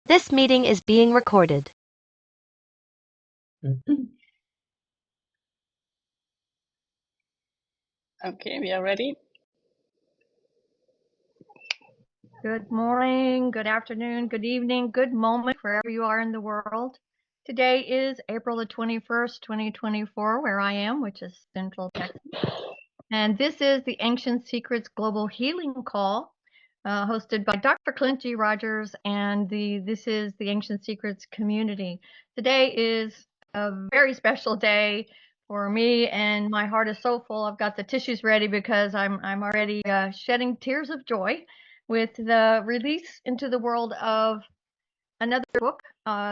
This meeting is being recorded. Okay, we are ready. Good morning, good afternoon, good evening, good moment wherever you are in the world. Today is April the 21st, 2024, where I am, which is Central Texas. And this is the Ancient Secrets Global Healing Call, hosted by Dr. Clint G. Rogers, and this is the Ancient Secrets community. Today is a very special day for me, and my heart is so full. I've got the tissues ready because I'm already shedding tears of joy with the release into the world of another book.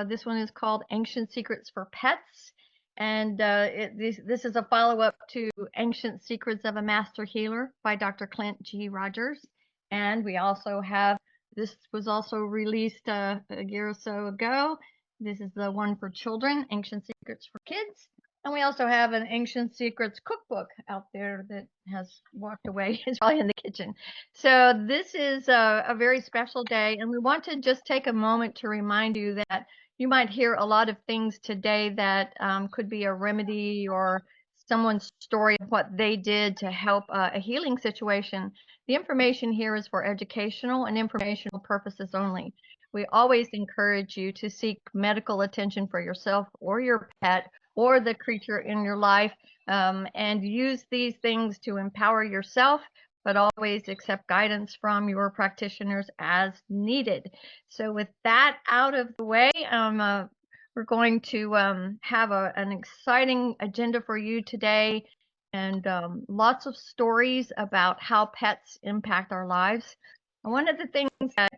This one is called Ancient Secrets for Pets. And this is a follow-up to Ancient Secrets of a Master Healer by Dr. Clint G. Rogers. And we also have, this was also released a year or so ago. This is the one for children, Ancient Secrets for Kids. And we also have an Ancient Secrets cookbook out there that has walked away. It's probably in the kitchen. So this is a very special day, and we want to just take a moment to remind you that you might hear a lot of things today that could be a remedy or someone's story of what they did to help a healing situation. The information here is for educational and informational purposes only. We always encourage you to seek medical attention for yourself or your pet or the creature in your life, and use these things to empower yourself, but always accept guidance from your practitioners as needed. So with that out of the way, we're going to have an exciting agenda for you today, and lots of stories about how pets impact our lives. And one of the things that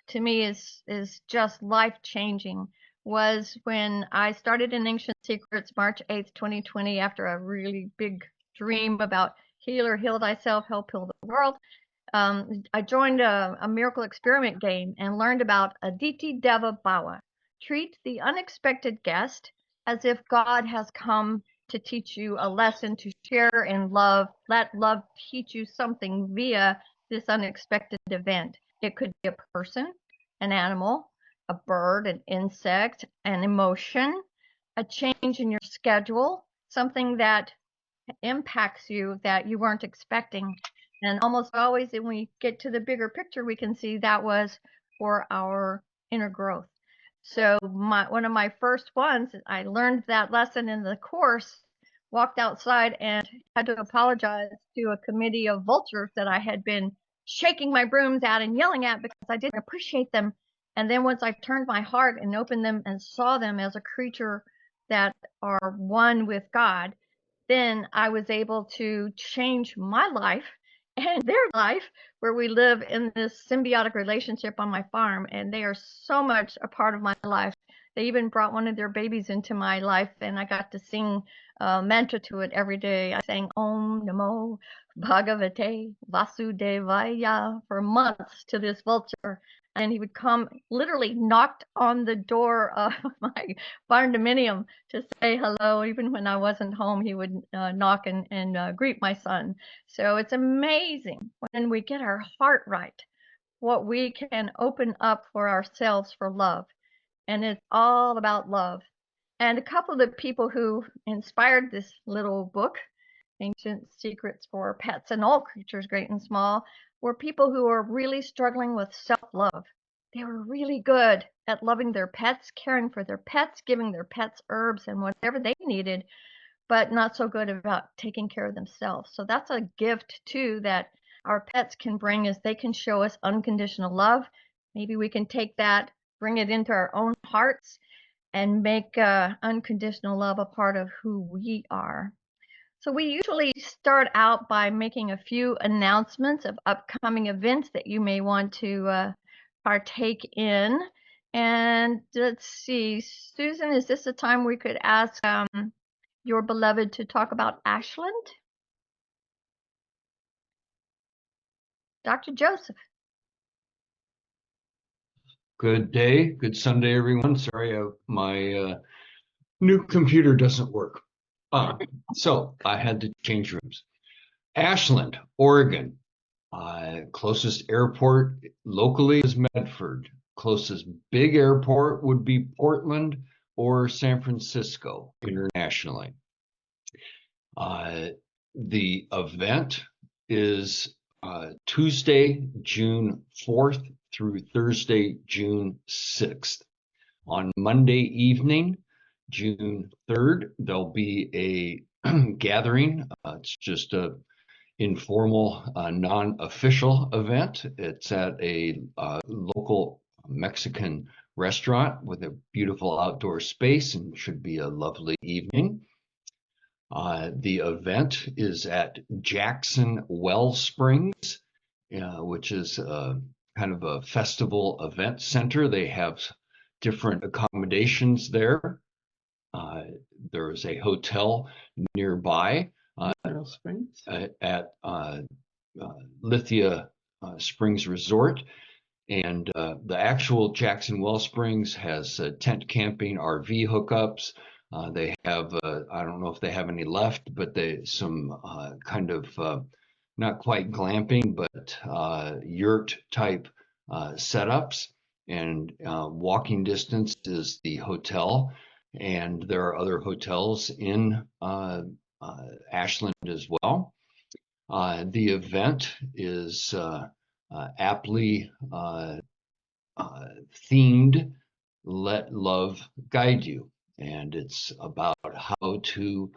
to me is just life-changing was when I started in Ancient Secrets March 8th, 2020, after a really big dream about heal thyself, help heal the world. I joined a miracle experiment game and learned about Aditi Deva Bhava. Treat the unexpected guest as if God has come to teach you a lesson, to share in love. Let love teach you something via this unexpected event. It could be a person, an animal, a bird, an insect, an emotion, a change in your schedule, something that impacts you that you weren't expecting. And almost always when we get to the bigger picture, we can see that was for our inner growth. So one of my first ones, I learned that lesson in the course, walked outside and had to apologize to a committee of vultures that I had been shaking my brooms at and yelling at because I didn't appreciate them. And then once I turned my heart and opened them and saw them as a creature that are one with God, then I was able to change my life and their life, where we live in this symbiotic relationship on my farm, and they are so much a part of my life. They even brought one of their babies into my life, and I got to sing mantra to it every day. I sang Om Namo Bhagavate Vasudevaya for months to this vulture, and he would come, literally knocked on the door of my barn dominium to say hello. Even when I wasn't home, he would knock and greet my son. So it's amazing when we get our heart right, what we can open up for ourselves for love. And it's all about love. And a couple of the people who inspired this little book, Ancient Secrets for Pets and All Creatures, Great and Small, were people who were really struggling with self-love. They were really good at loving their pets, caring for their pets, giving their pets herbs and whatever they needed, but not so good about taking care of themselves. So that's a gift too that our pets can bring, is they can show us unconditional love. Maybe we can take that, bring it into our own hearts, and make unconditional love a part of who we are. So we usually start out by making a few announcements of upcoming events that you may want to partake in. And let's see, Susan, is this a time we could ask your beloved to talk about Ashland? Dr. Joseph. Good day, good Sunday, everyone. Sorry, my new computer doesn't work. So I had to change rooms. Ashland, Oregon, Closest airport locally is Medford. Closest big airport would be Portland or San Francisco internationally. The event is Tuesday, June 4th through Thursday, June 6th. On Monday evening, June 3rd, there'll be a gathering. It's just a informal, non-official event. It's at a local Mexican restaurant with a beautiful outdoor space and should be a lovely evening. The event is at Jackson Wellsprings, which is kind of a festival event center. They have different accommodations there. There is a hotel nearby at Lithia Springs Resort. And the actual Jackson Wellsprings has tent camping, RV hookups. They have, I don't know if they have any left, but some kind of not quite glamping, but yurt type setups. And walking distance is the hotel. And there are other hotels in Ashland as well. The event is aptly themed Let Love Guide You. And it's about how to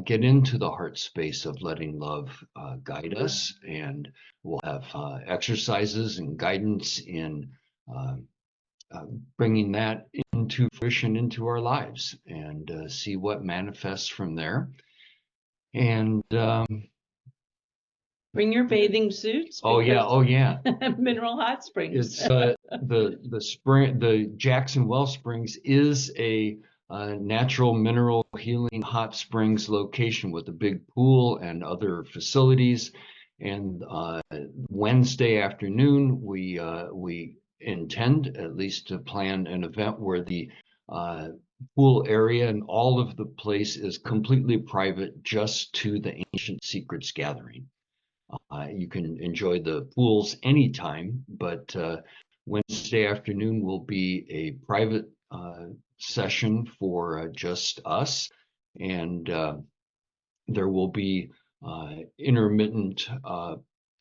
get into the heart space of letting love guide us. And we'll have exercises and guidance in bringing that into fruition into our lives and see what manifests from there. And bring your bathing suits. Oh yeah. Mineral hot springs. It's the Jackson Wellsprings is a natural mineral healing hot springs location with a big pool and other facilities. And Wednesday afternoon, we intend at least to plan an event where the pool area and all of the place is completely private, just to the Ancient Secrets gathering. You can enjoy the pools anytime, but Wednesday afternoon will be a private session for just us, and there will be intermittent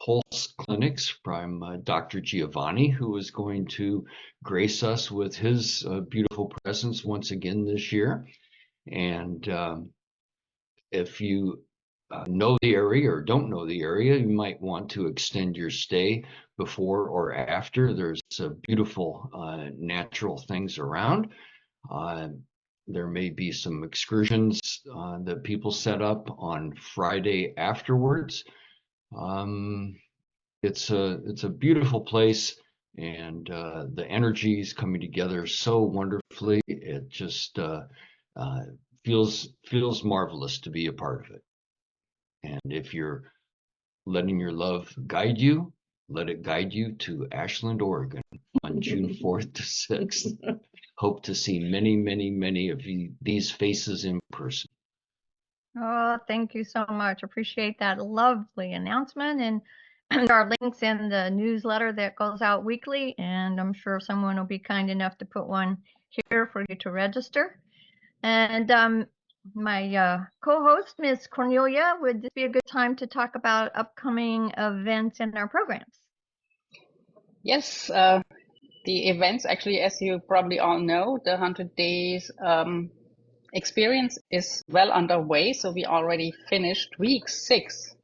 pulse clinics from Dr. Giovanni, who is going to grace us with his beautiful presence once again this year. And if you know the area or don't know the area, you might want to extend your stay before or after. There's beautiful natural things around. There may be some excursions that people set up on Friday afterwards. It's a beautiful place, and the energy is coming together so wonderfully. It just feels marvelous to be a part of it. And if you're letting your love guide you, let it guide you to Ashland, Oregon on June 4th to 6th. Hope to see many, many, many of these faces in person. Oh, thank you so much. Appreciate that lovely announcement. And there are links in the newsletter that goes out weekly, and I'm sure someone will be kind enough to put one here for you to register. And my co-host, Ms. Cornelia, would this be a good time to talk about upcoming events in our programs? Yes, the events, actually, as you probably all know, the 100 Days experience is well underway. So we already finished week 6.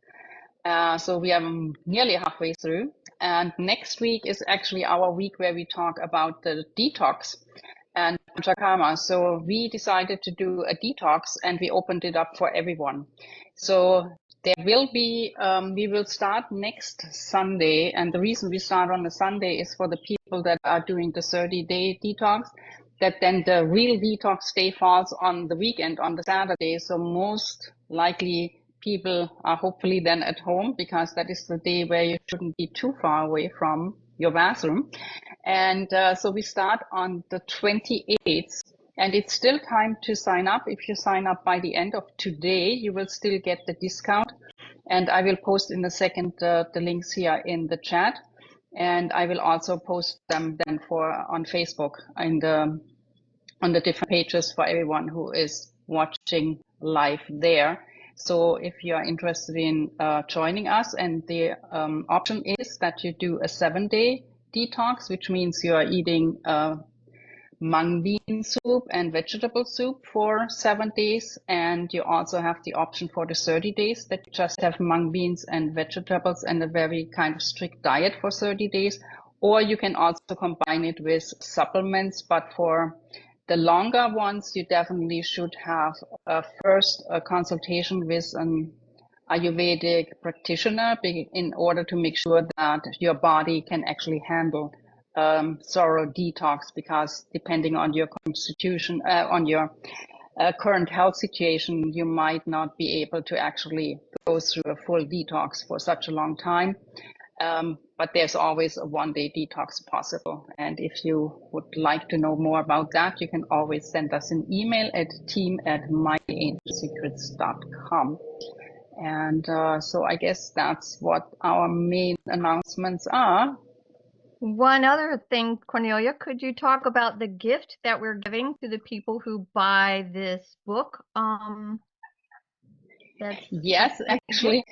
So we are nearly halfway through. And next week is actually our week where we talk about the detox and Panchakarma. So we decided to do a detox, and we opened it up for everyone. So there will be, we will start next Sunday. And the reason we start on a Sunday is for the people that are doing the 30-day detox, that then the real detox day falls on the weekend, on the Saturday. So most likely people are hopefully then at home, because that is the day where you shouldn't be too far away from your bathroom. And so we start on the 28th, and it's still time to sign up. If you sign up by the end of today, you will still get the discount. And I will post in a second the links here in the chat. And I will also post them then on Facebook and on the different pages for everyone who is watching live there. So if you are interested in joining us, and the option is that you do a 7-day detox, which means you are eating mung bean soup and vegetable soup for 7 days. And you also have the option for the 30 days that you just have mung beans and vegetables and a very kind of strict diet for 30 days. Or you can also combine it with supplements. But for the longer ones, you definitely should have first a consultation with an Ayurvedic practitioner in order to make sure that your body can actually handle thorough detox, because depending on your constitution, on your current health situation, you might not be able to actually go through a full detox for such a long time. But there's always a 1-day detox possible. And if you would like to know more about that, you can always send us an email at team@myangelssecrets.com. And so I guess that's what our main announcements are. One other thing, Cornelia, could you talk about the gift that we're giving to the people who buy this book? Yes, actually,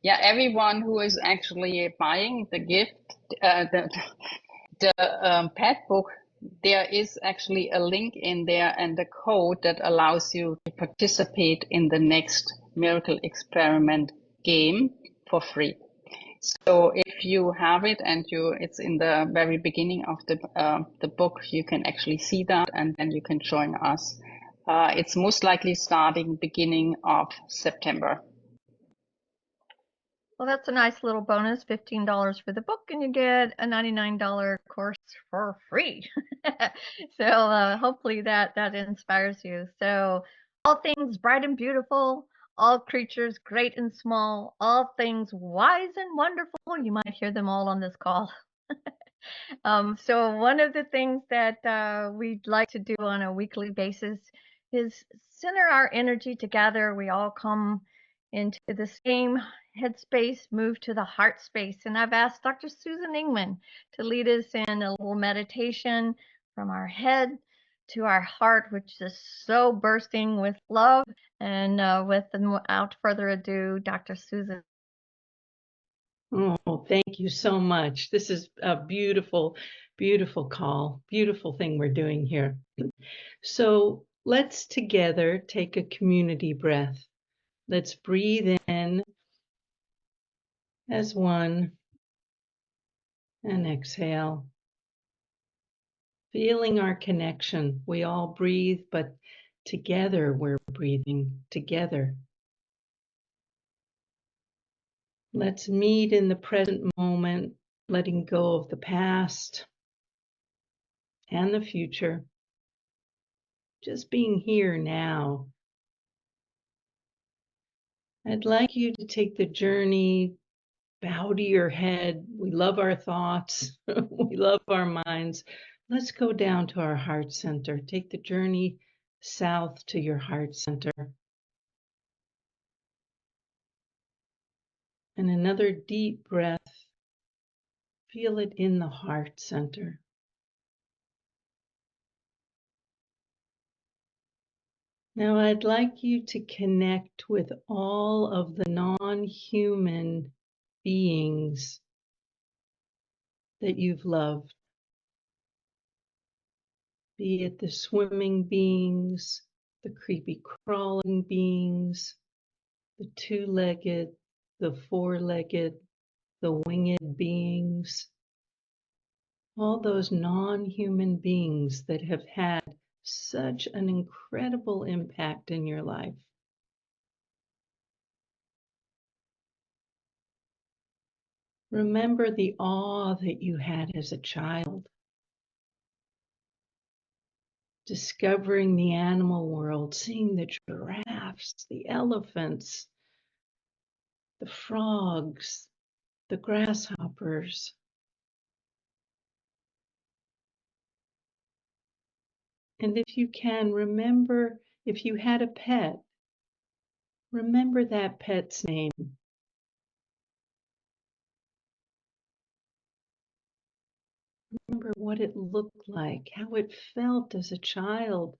everyone who is actually buying the gift, the pet book, there is actually a link in there and a code that allows you to participate in the next Miracle Experiment game for free. So if you have it and it's in the very beginning of the book, you can actually see that, and then you can join us. It's most likely starting beginning of September. Well, that's a nice little bonus, $15 for the book, and you get a $99 course for free. So hopefully that inspires you. So all things bright and beautiful, all creatures great and small, all things wise and wonderful. You might hear them all on this call. So one of the things that we'd like to do on a weekly basis is center our energy together. We all come into the same headspace, move to the heart space. And I've asked Dr. Susan Ingman to lead us in a little meditation from our head to our heart, which is so bursting with love. And without further ado, Dr. Susan. Oh, thank you so much. This is a beautiful, beautiful call, beautiful thing we're doing here. So let's together take a community breath. Let's breathe in as one and exhale. Feeling our connection. We all breathe, but together we're breathing together. Let's meet in the present moment, letting go of the past and the future. Just being here now. I'd like you to take the journey, bow to your head. We love our thoughts. We love our minds. Let's go down to our heart center. Take the journey south to your heart center. And another deep breath. Feel it in the heart center. Now I'd like you to connect with all of the non-human beings that you've loved. Be it the swimming beings, the creepy crawling beings, the two-legged, the four-legged, the winged beings, all those non-human beings that have had such an incredible impact in your life. Remember the awe that you had as a child, discovering the animal world, seeing the giraffes, the elephants, the frogs, the grasshoppers. And if you can, remember if you had a pet, remember that pet's name. Remember what it looked like, how it felt as a child.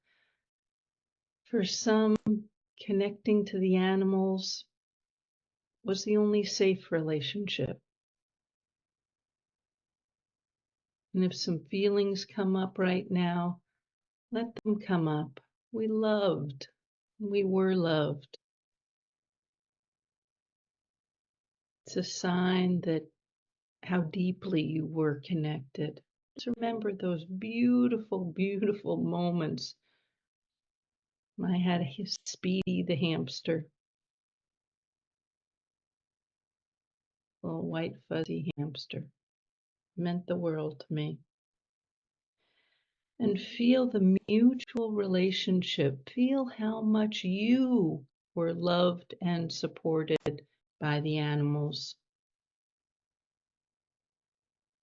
For some, connecting to the animals was the only safe relationship. And if some feelings come up right now, let them come up. We loved, we were loved. It's a sign that how deeply you were connected. Just remember those beautiful, beautiful moments. I had Speedy the hamster, little white fuzzy hamster, meant the world to me. And feel the mutual relationship. Feel how much you were loved and supported by the animals.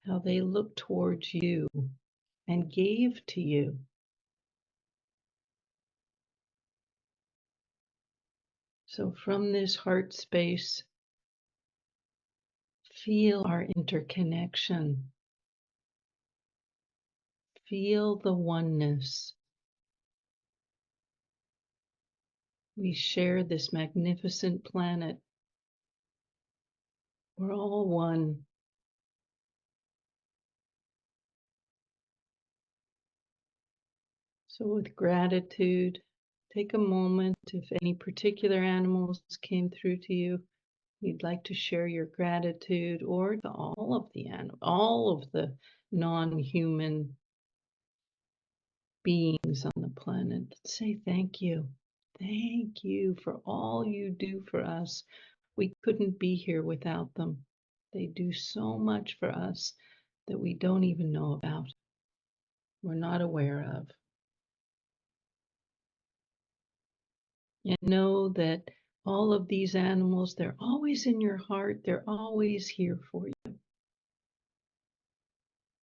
How they looked towards you and gave to you. So from this heart space, feel our interconnection. Feel the oneness. We share this magnificent planet. We're all one. So with gratitude, take a moment. If any particular animals came through to you, you'd like to share your gratitude, or to all of the non-human beings on the planet. Say thank you. Thank you for all you do for us. We couldn't be here without them. They do so much for us that we don't even know about. We're not aware of. And know that all of these animals, they're always in your heart. They're always here for you.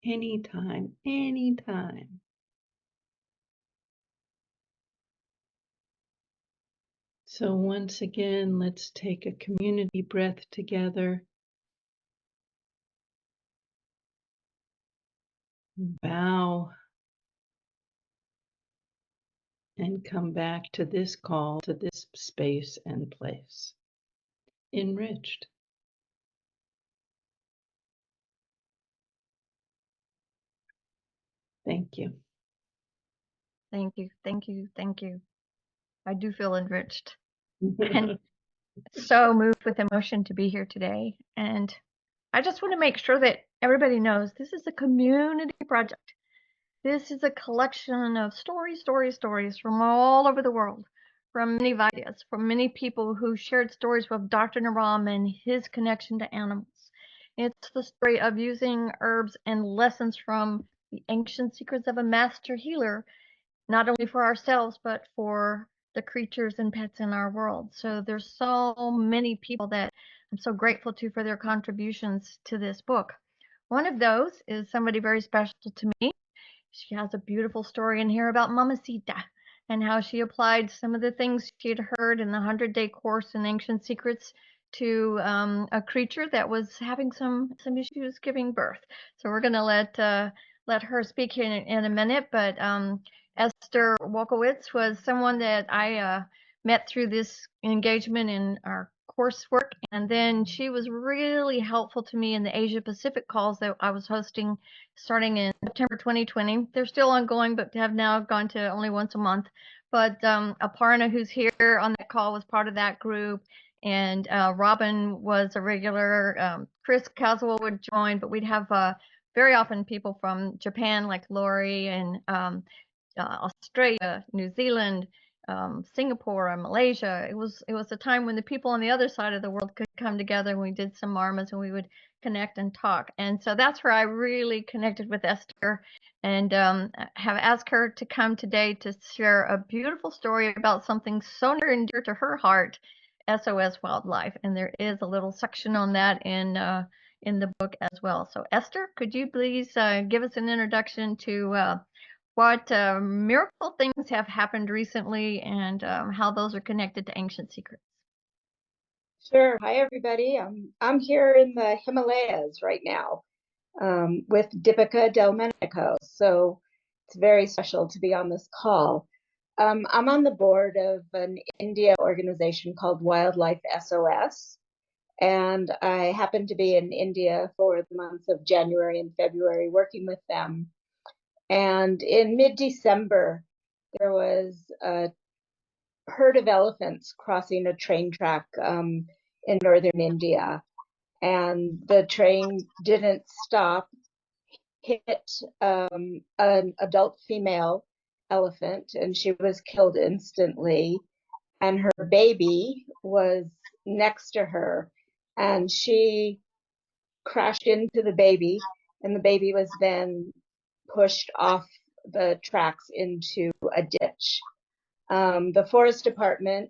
Anytime, anytime. So once again, let's take a community breath together. Bow and come back to this call, to this space and place. Enriched. Thank you. Thank you, thank you, thank you. I do feel enriched and so moved with emotion to be here today. And I just want to make sure that everybody knows this is a community project. This is a collection of stories from all over the world, from many ideas, from many people who shared stories with Dr. Naram and his connection to animals. It's the story of using herbs and lessons from the ancient secrets of a master healer, not only for ourselves, but for the creatures and pets in our world. So there's so many people that I'm so grateful to for their contributions to this book. One of those is somebody very special to me. She has a beautiful story in here about Mamacita and how she applied some of the things she had heard in the 100-day course in ancient secrets to a creature that was having some issues giving birth. So we're going to let her speak in a minute. But Esther Wolkowitz was someone that I met through this engagement in our coursework, and then she was really helpful to me in the Asia Pacific calls that I was hosting starting in September 2020. They're still ongoing, but have now gone to only once a month. But Aparna, who's here on that call, was part of that group, and Robin was a regular. Chris Caswell would join, but we'd have very often people from Japan like Lori and Australia, New Zealand, Singapore, and Malaysia. It was a time when the people on the other side of the world could come together, and we did some marmas and we would connect and talk. And so that's where I really connected with Esther, and have asked her to come today to share a beautiful story about something so near and dear to her heart, SOS Wildlife. And there is a little section on that in the book as well. So Esther, could you please give us an introduction to what miracle things have happened recently, and how those are connected to ancient secrets? Sure. Hi, everybody. I'm here in the Himalayas right now. with Deepica Delmenico. So it's very special to be on this call. I'm on the board of an India organization called Wildlife SOS, and I happened to be in India for the months of January and February working with them. And in mid-December, there was a herd of elephants crossing a train track in northern India. And the train didn't stop, hit an adult female elephant, and she was killed instantly. And her baby was next to her, and she crashed into the baby, and the baby was then pushed off the tracks into a ditch. The forest department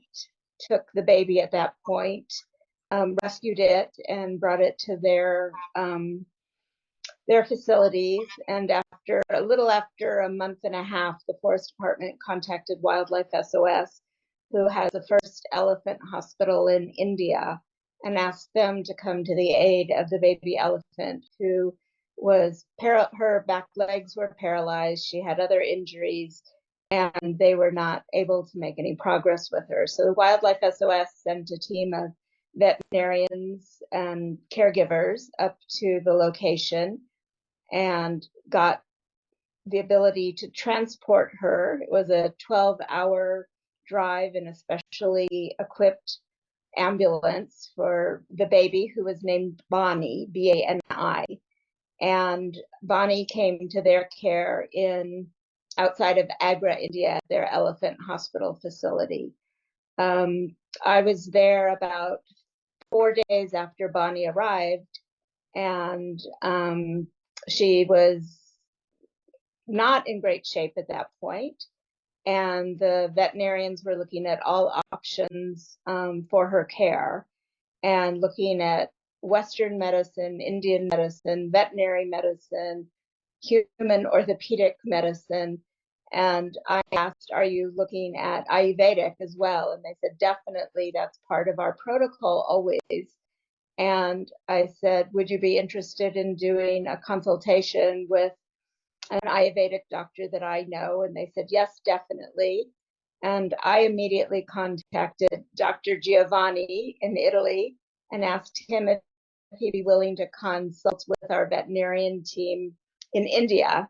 took the baby at that point, rescued it, and brought it to their facilities. And after a month and a half, the forest department contacted Wildlife SOS, who has the first elephant hospital in India, and asked them to come to the aid of the baby elephant, who was her back legs were paralyzed. She had other injuries, and they were not able to make any progress with her. So Wildlife SOS sent a team of veterinarians and caregivers up to the location and got the ability to transport her. It was a 12-hour drive in a specially equipped ambulance for the baby, who was named Bonnie, Bani. And Bonnie came to their care outside of Agra, India, at their elephant hospital facility. I was there about 4 days after Bonnie arrived, and she was not in great shape at that point. And the veterinarians were looking at all options for her care, and looking at Western medicine, Indian medicine, veterinary medicine, human orthopedic medicine. And I asked, are you looking at Ayurvedic as well? And they said, definitely, that's part of our protocol always. And I said, would you be interested in doing a consultation with an Ayurvedic doctor that I know? And they said, yes, definitely. And I immediately contacted Dr. Giovanni in Italy and asked him if he'd be willing to consult with our veterinarian team in India.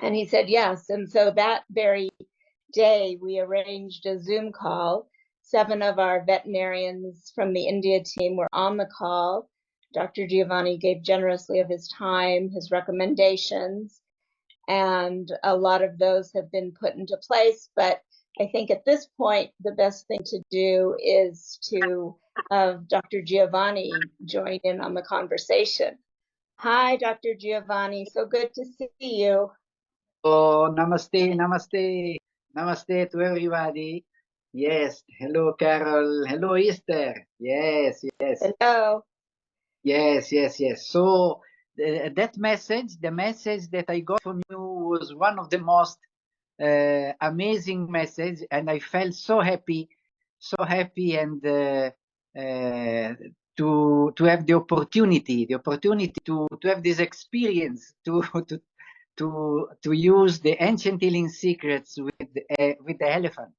And he said yes. And so that very day, we arranged a Zoom call. 7 of our veterinarians from the India team were on the call. Dr. Giovanni gave generously of his time, his recommendations, and a lot of those have been put into place. But I think at this point, the best thing to do is to have Dr. Giovanni join in on the conversation. Hi, Dr. Giovanni. So good to see you. Oh, namaste, namaste, namaste to everybody. Yes, hello, Carol. Hello, Esther. Yes, yes. Hello. Yes, yes, yes. So that message, the message that I got from you was one of the most amazing message, and I felt so happy, and to have the opportunity to have this experience to use the ancient healing secrets with the elephant,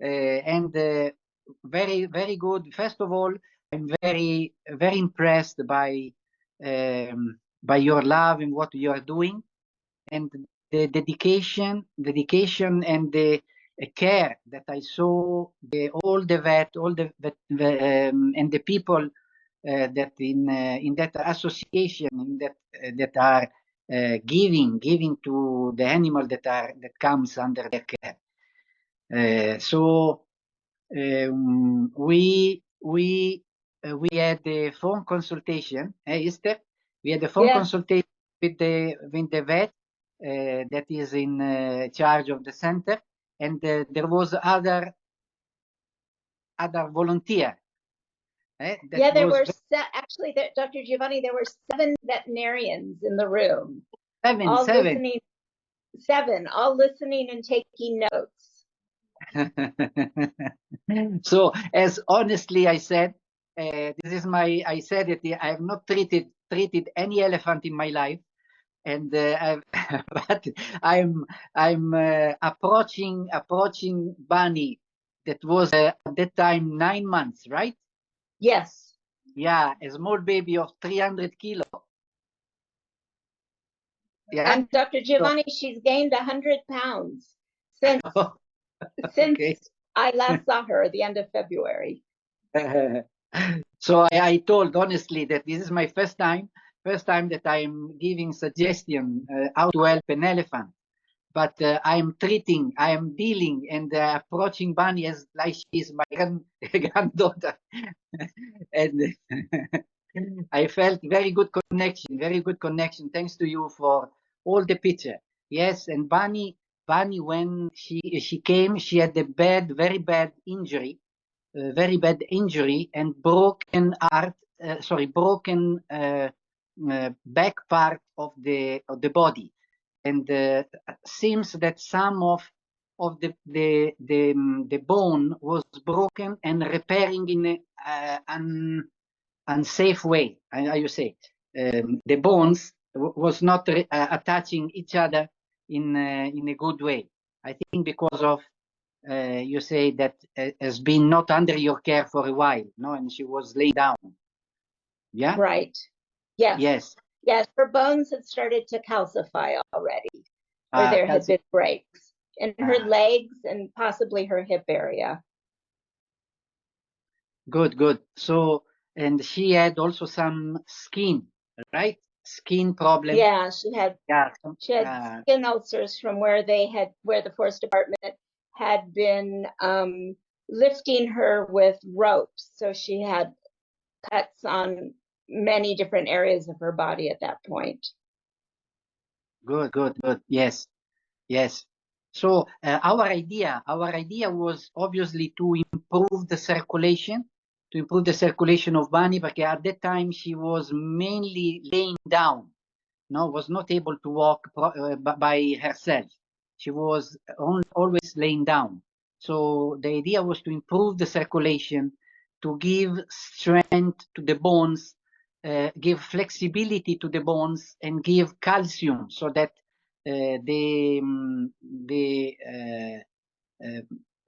and very, very good. First of all, I'm very, very impressed by your love and what you are doing, and the dedication and the care that I saw all the vet and the people that in that association that are giving to the animal that comes under their care. So we had a phone consultation, Esther. We had a phone consultation with the vet that is in charge of the center, and there was other volunteer. There were actually, Dr. Giovanni, there were 7 veterinarians in the room. Seven, all listening and taking notes. So, as honestly I said, I said that I have not treated treated any elephant in my life, and but I'm approaching Bunny, that was at that time 9 months, right? Yes. Yeah, a small baby of 300 kilo. Yeah. And Dr. Giovanni, she's gained 100 pounds since Okay. I last saw her at the end of February. So I told honestly that this is my first time that I'm giving suggestion how to help an elephant. But I am dealing and approaching Bunny as like she is my granddaughter. And I felt very good connection. Thanks to you for all the picture. Yes, and Bunny, when she came, she had a very bad injury, and broken back part of the body, and seems that some of the bone was broken and repairing in an unsafe way. How you say? The bones was not attaching each other in a good way. I think because of you say that has been not under your care for a while, no, and she was laying down. Yeah. Right. Yes. Yes. Yes. Her bones had started to calcify already, where there had been breaks in her legs and possibly her hip area. Good. So, and she had also some skin, right? Skin problem. Yeah, she had skin ulcers from where the forest department had been lifting her with ropes. So she had cuts on many different areas of her body at that point. Good. Yes. So our idea was obviously to improve the circulation of Bunny, because at that time she was mainly laying down, was not able to walk by herself. She was always laying down. So the idea was to improve the circulation, to give strength to the bones, give flexibility to the bones, and give calcium, so that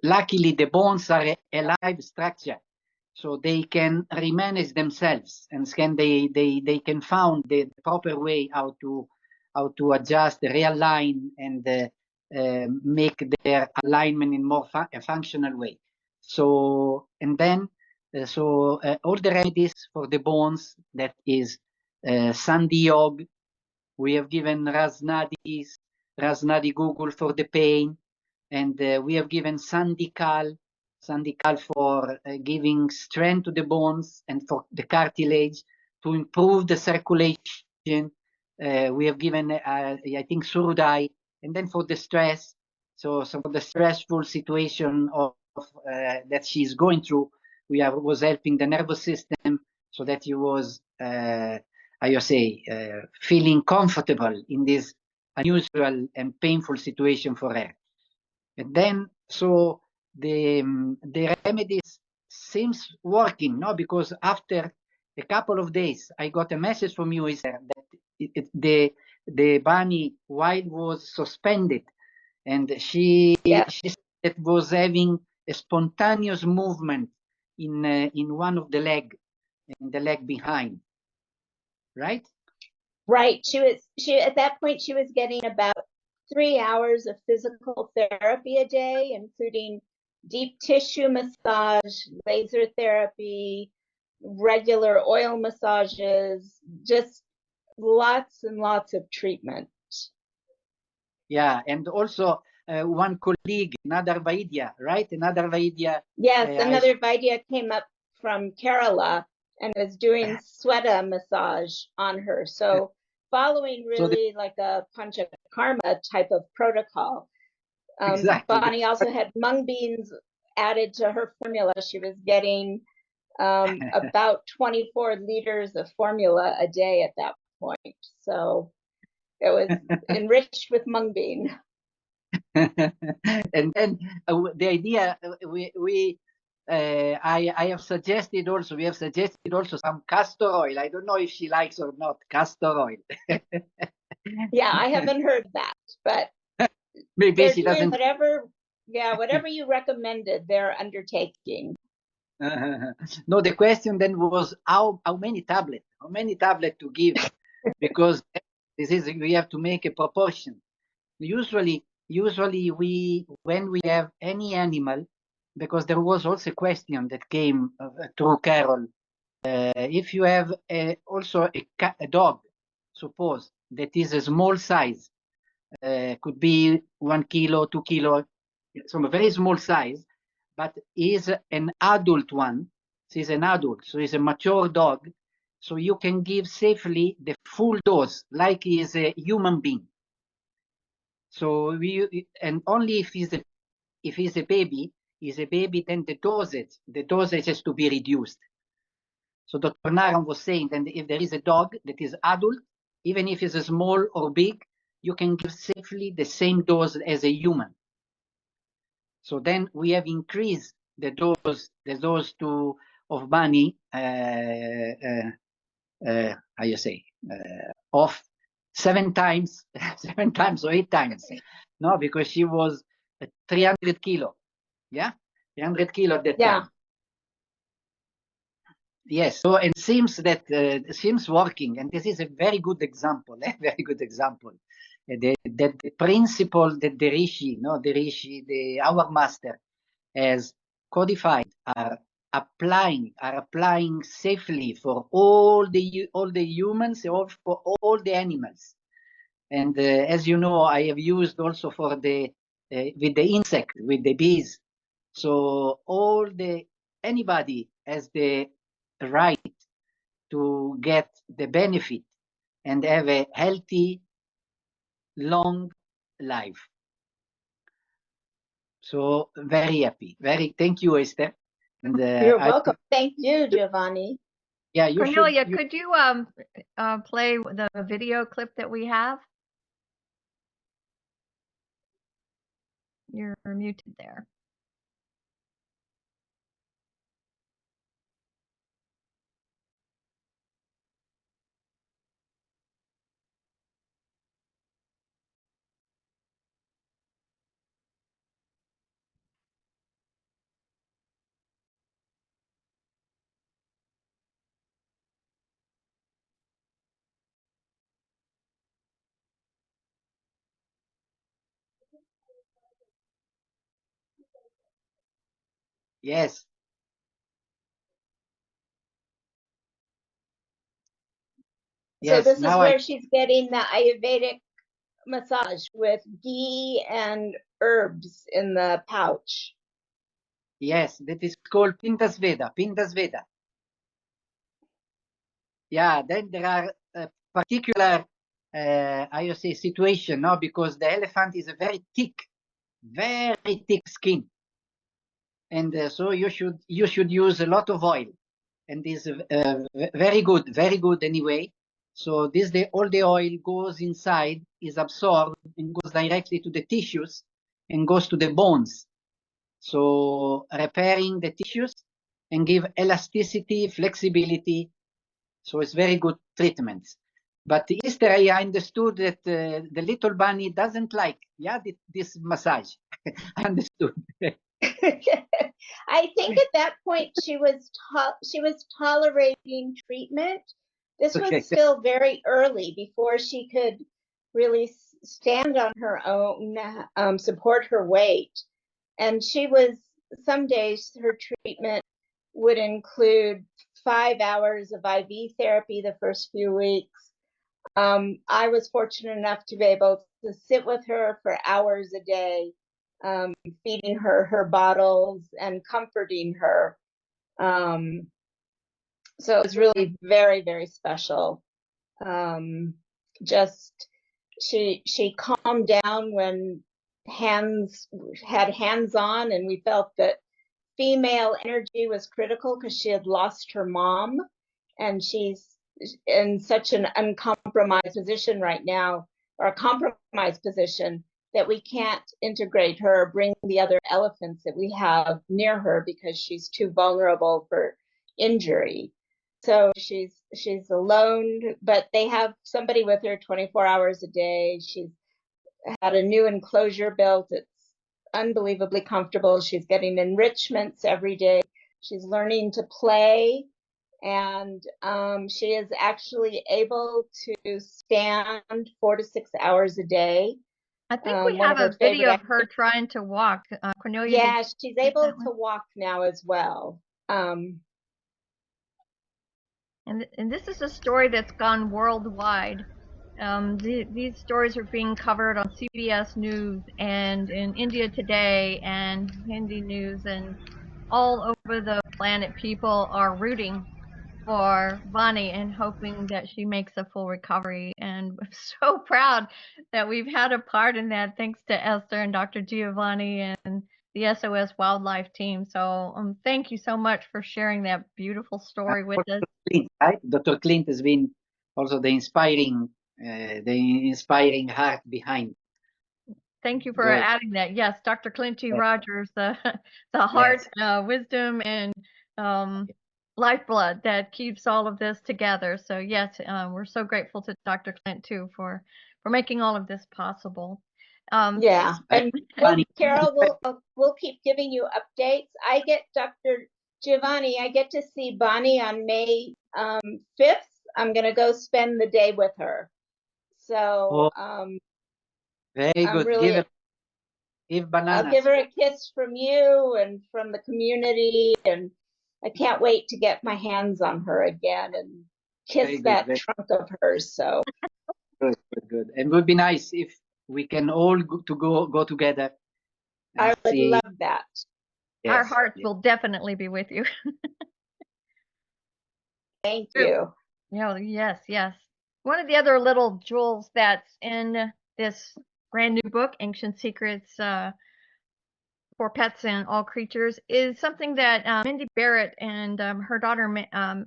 luckily the bones are a live structure, so they can remanage themselves, and they can find the proper way how to adjust, realign, and make their alignment in more functional way. So and then all the remedies for the bones, that is Sandy Yog. We have given Rasnadi Google for the pain, and we have given Sandical for giving strength to the bones and for the cartilage to improve the circulation. We have given, I think, Surudai, and then for the stress. So for the stressful situation of that she's going through, was helping the nervous system, so that he was, feeling comfortable in this unusual and painful situation for her. And then, so the remedies seems working, no? Because after a couple of days, I got a message from you, is that the bunny, while was suspended, and she was having a spontaneous movement in one of the leg, in the leg behind, right? Right. She at that point she was getting about 3 hours of physical therapy a day, including deep tissue massage, laser therapy, regular oil massages, just lots and lots of treatment. Yeah, and also one colleague, another Vaidya, right? Another Vaidya. Yes, another Vaidya came up from Kerala and was doing Sweta massage on her. So following really like a Panchakarma type of protocol. Exactly. Bonnie also had mung beans added to her formula. She was getting about 24 liters of formula a day at that point. So it was enriched with mung bean. And then the idea, we I have suggested also, we have suggested also some castor oil. I don't know if she likes or not, castor oil. Yeah, I haven't heard that, but Maybe they're she doing doesn't. whatever you recommended, they're undertaking. No, the question then was how many tablets? How many tablets to give? Because we have to make a proportion. Usually we, when we have any animal, because there was also a question that came through Carol. If you have also a dog, suppose, that is a small size, could be 1 kilo, 2 kilo, so a very small size, but is an adult one. She's an adult, so it's a mature dog. So you can give safely the full dose, like he is a human being. So and only if he's a baby, then the dosage has to be reduced. So Dr. Naram was saying that if there is a dog that is adult, even if it's small or big, you can give safely the same dose as a human. So then we have increased the dose of money, how you say, of 7 times, 7 times or 8 times. No, because she was 300 kilo. Yeah, 300 kilo at that time. Yes, so it seems that seems working, and this is a very good example, very good example. The principle that the Rishi, our master, has codified are applying safely for all the humans, or for all the animals. And as you know, I have used also for the with the insect, with the bees. So anybody has the right to get the benefit and have a healthy, long life. So very happy. Thank you, Esther. And you're welcome. Thank you, Giovanni. Yeah, Cornelia, could you play the video clip that we have? You're muted there. Yes. So this is where she's getting the Ayurvedic massage with ghee and herbs in the pouch. Yes, that is called Pindasveda. Yeah, then there are particular, I say, situation, no, because the elephant is a very thick skin, and so you should use a lot of oil, and is very good anyway. So all the oil goes inside, is absorbed, and goes directly to the tissues, and goes to the bones. So repairing the tissues and give elasticity, flexibility. So it's very good treatments. But Esther, I understood that the little bunny doesn't like, this massage. I understood. I think at that point she was tolerating treatment. This was still very early before she could really stand on her own, support her weight. And some days her treatment would include 5 hours of IV therapy the first few weeks. I was fortunate enough to be able to sit with her for hours a day, feeding her bottles and comforting her. So it was really very, very special. She calmed down when had hands on, and we felt that female energy was critical because she had lost her mom, and she's in such an uncompromised position right now, or a compromised position, that we can't integrate her or bring the other elephants that we have near her because she's too vulnerable for injury. So she's alone, but they have somebody with her 24 hours a day. She's had a new enclosure built. It's unbelievably comfortable. She's getting enrichments every day. She's learning to play, and she is actually able to stand 4 to 6 hours a day. I think we One have of her a video of favorite her trying to walk. Cornelia, yeah, she's able to walk now as well. And this is a story that's gone worldwide. These stories are being covered on CBS News and in India Today and Hindi News, and all over the planet people are rooting for Bonnie and hoping that she makes a full recovery. And I'm so proud that we've had a part in that, thanks to Esther and Dr. Giovanni and the SOS Wildlife team. So thank you so much for sharing that beautiful story with us. Clint, right? Dr. Clint has been also the inspiring heart behind. Thank you for adding that. Yes, Dr. Clint G. Rogers, the heart, wisdom, and lifeblood that keeps all of this together. So yes, we're so grateful to Dr. Clint too for making all of this possible. Yeah, and Carol, we'll keep giving you updates. I get Dr. Giovanni. I get to see Bonnie on May 5th. I'm gonna go spend the day with her. So very good. Really, give bananas. I'll give her a kiss from you and from the community, and I can't wait to get my hands on her again and kiss that trunk of hers. So good. And it would be nice if we can all go together. I would love that. Yes, our hearts will definitely be with you. Thank you. Yes. One of the other little jewels that's in this brand new book, Ancient Secrets for Pets and All Creatures, is something that Mindy Barrett and her daughter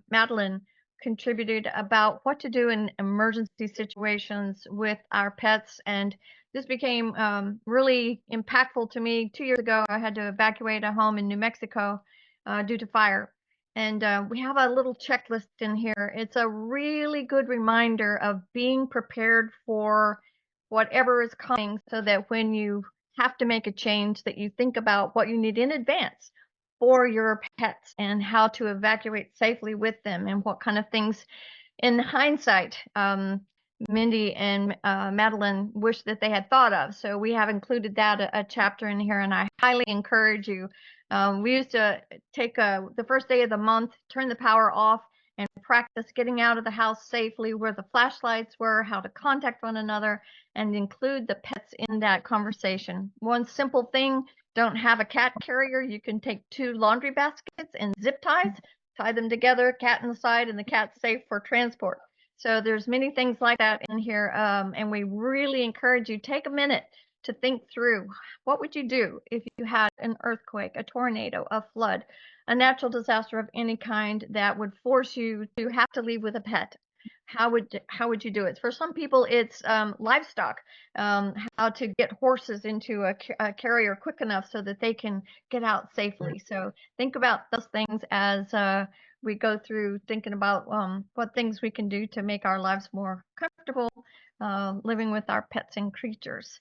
Madeline contributed about what to do in emergency situations with our pets. And this became really impactful to me. 2 years ago, I had to evacuate a home in New Mexico due to fire. And we have a little checklist in here. It's a really good reminder of being prepared for whatever is coming, so that when you have to make a change, that you think about what you need in advance for your pets and how to evacuate safely with them, and what kind of things in hindsight Mindy and Madeline wish that they had thought of. So we have included that a chapter in here, and I highly encourage you. We used to take the first day of the month, turn the power off, and practice getting out of the house safely, where the flashlights were, how to contact one another, and include the pets in that conversation. One simple thing: don't have a cat carrier. You can take 2 laundry baskets and zip ties, tie them together, cat inside, and the cat's safe for transport. So there's many things like that in here, and we really encourage you, take a minute to think through, what would you do if you had an earthquake, a tornado, a flood, a natural disaster of any kind that would force you to have to leave with a pet? How would you do it? For some people, it's livestock, how to get horses into a carrier quick enough so that they can get out safely. So think about those things as we go through thinking about what things we can do to make our lives more comfortable living with our pets and creatures.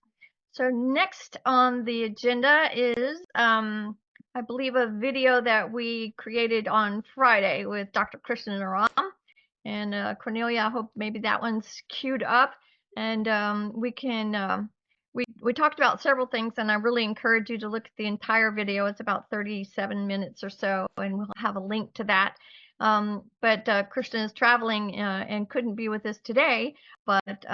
So next on the agenda is, I believe, a video that we created on Friday with Dr. Krushna Naram. And Cornelia, I hope maybe that one's queued up. And we can, we talked about several things, and I really encourage you to look at the entire video. It's about 37 minutes or so, and we'll have a link to that. But Krushna is traveling and couldn't be with us today, but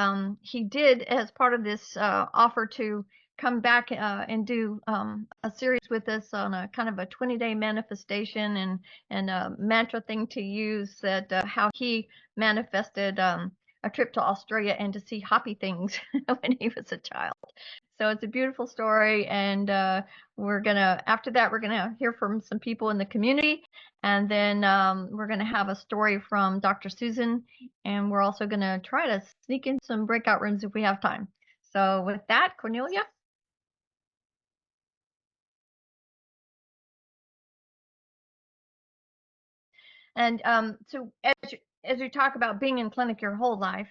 he did, as part of this offer to come back and do a series with us on a kind of a 20-day manifestation and a mantra thing to use, that how he manifested a trip to Australia and to see hoppy things when he was a child. So it's a beautiful story, and after that, we're gonna hear from some people in the community, and then we're gonna have a story from Dr. Susan, and we're also gonna try to sneak in some breakout rooms if we have time. So with that, Cornelia. And so as you talk about being in clinic your whole life,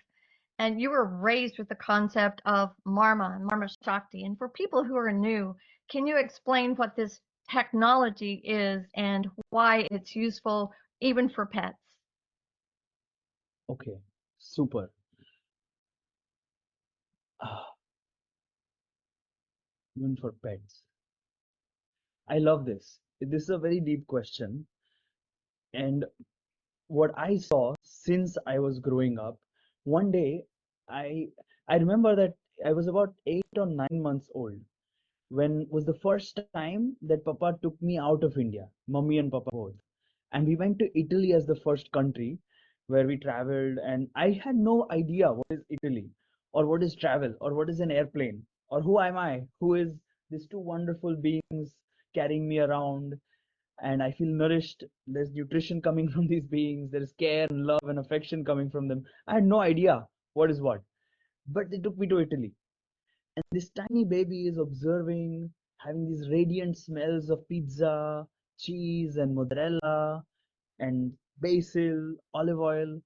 and you were raised with the concept of Marma and Marma Shakti. And for people who are new, can you explain what this technology is and why it's useful even for pets? Okay, super. Ah, even for pets. I love this. This is a very deep question. And what I saw since I was growing up, one day I I remember that I was about 8 or 9 months old when was the first time that Papa took me out of India, Mummy and Papa both. And we went to Italy as the first country where we traveled, and I had no idea what is Italy or what is travel or what is an airplane or who am I, who is these two wonderful beings carrying me around, and I feel nourished. There's nutrition coming from these beings, there is care and love and affection coming from them. I had no idea what is what. But they took me to Italy, and this tiny baby is observing, having these radiant smells of pizza, cheese, and mozzarella, and basil, olive oil.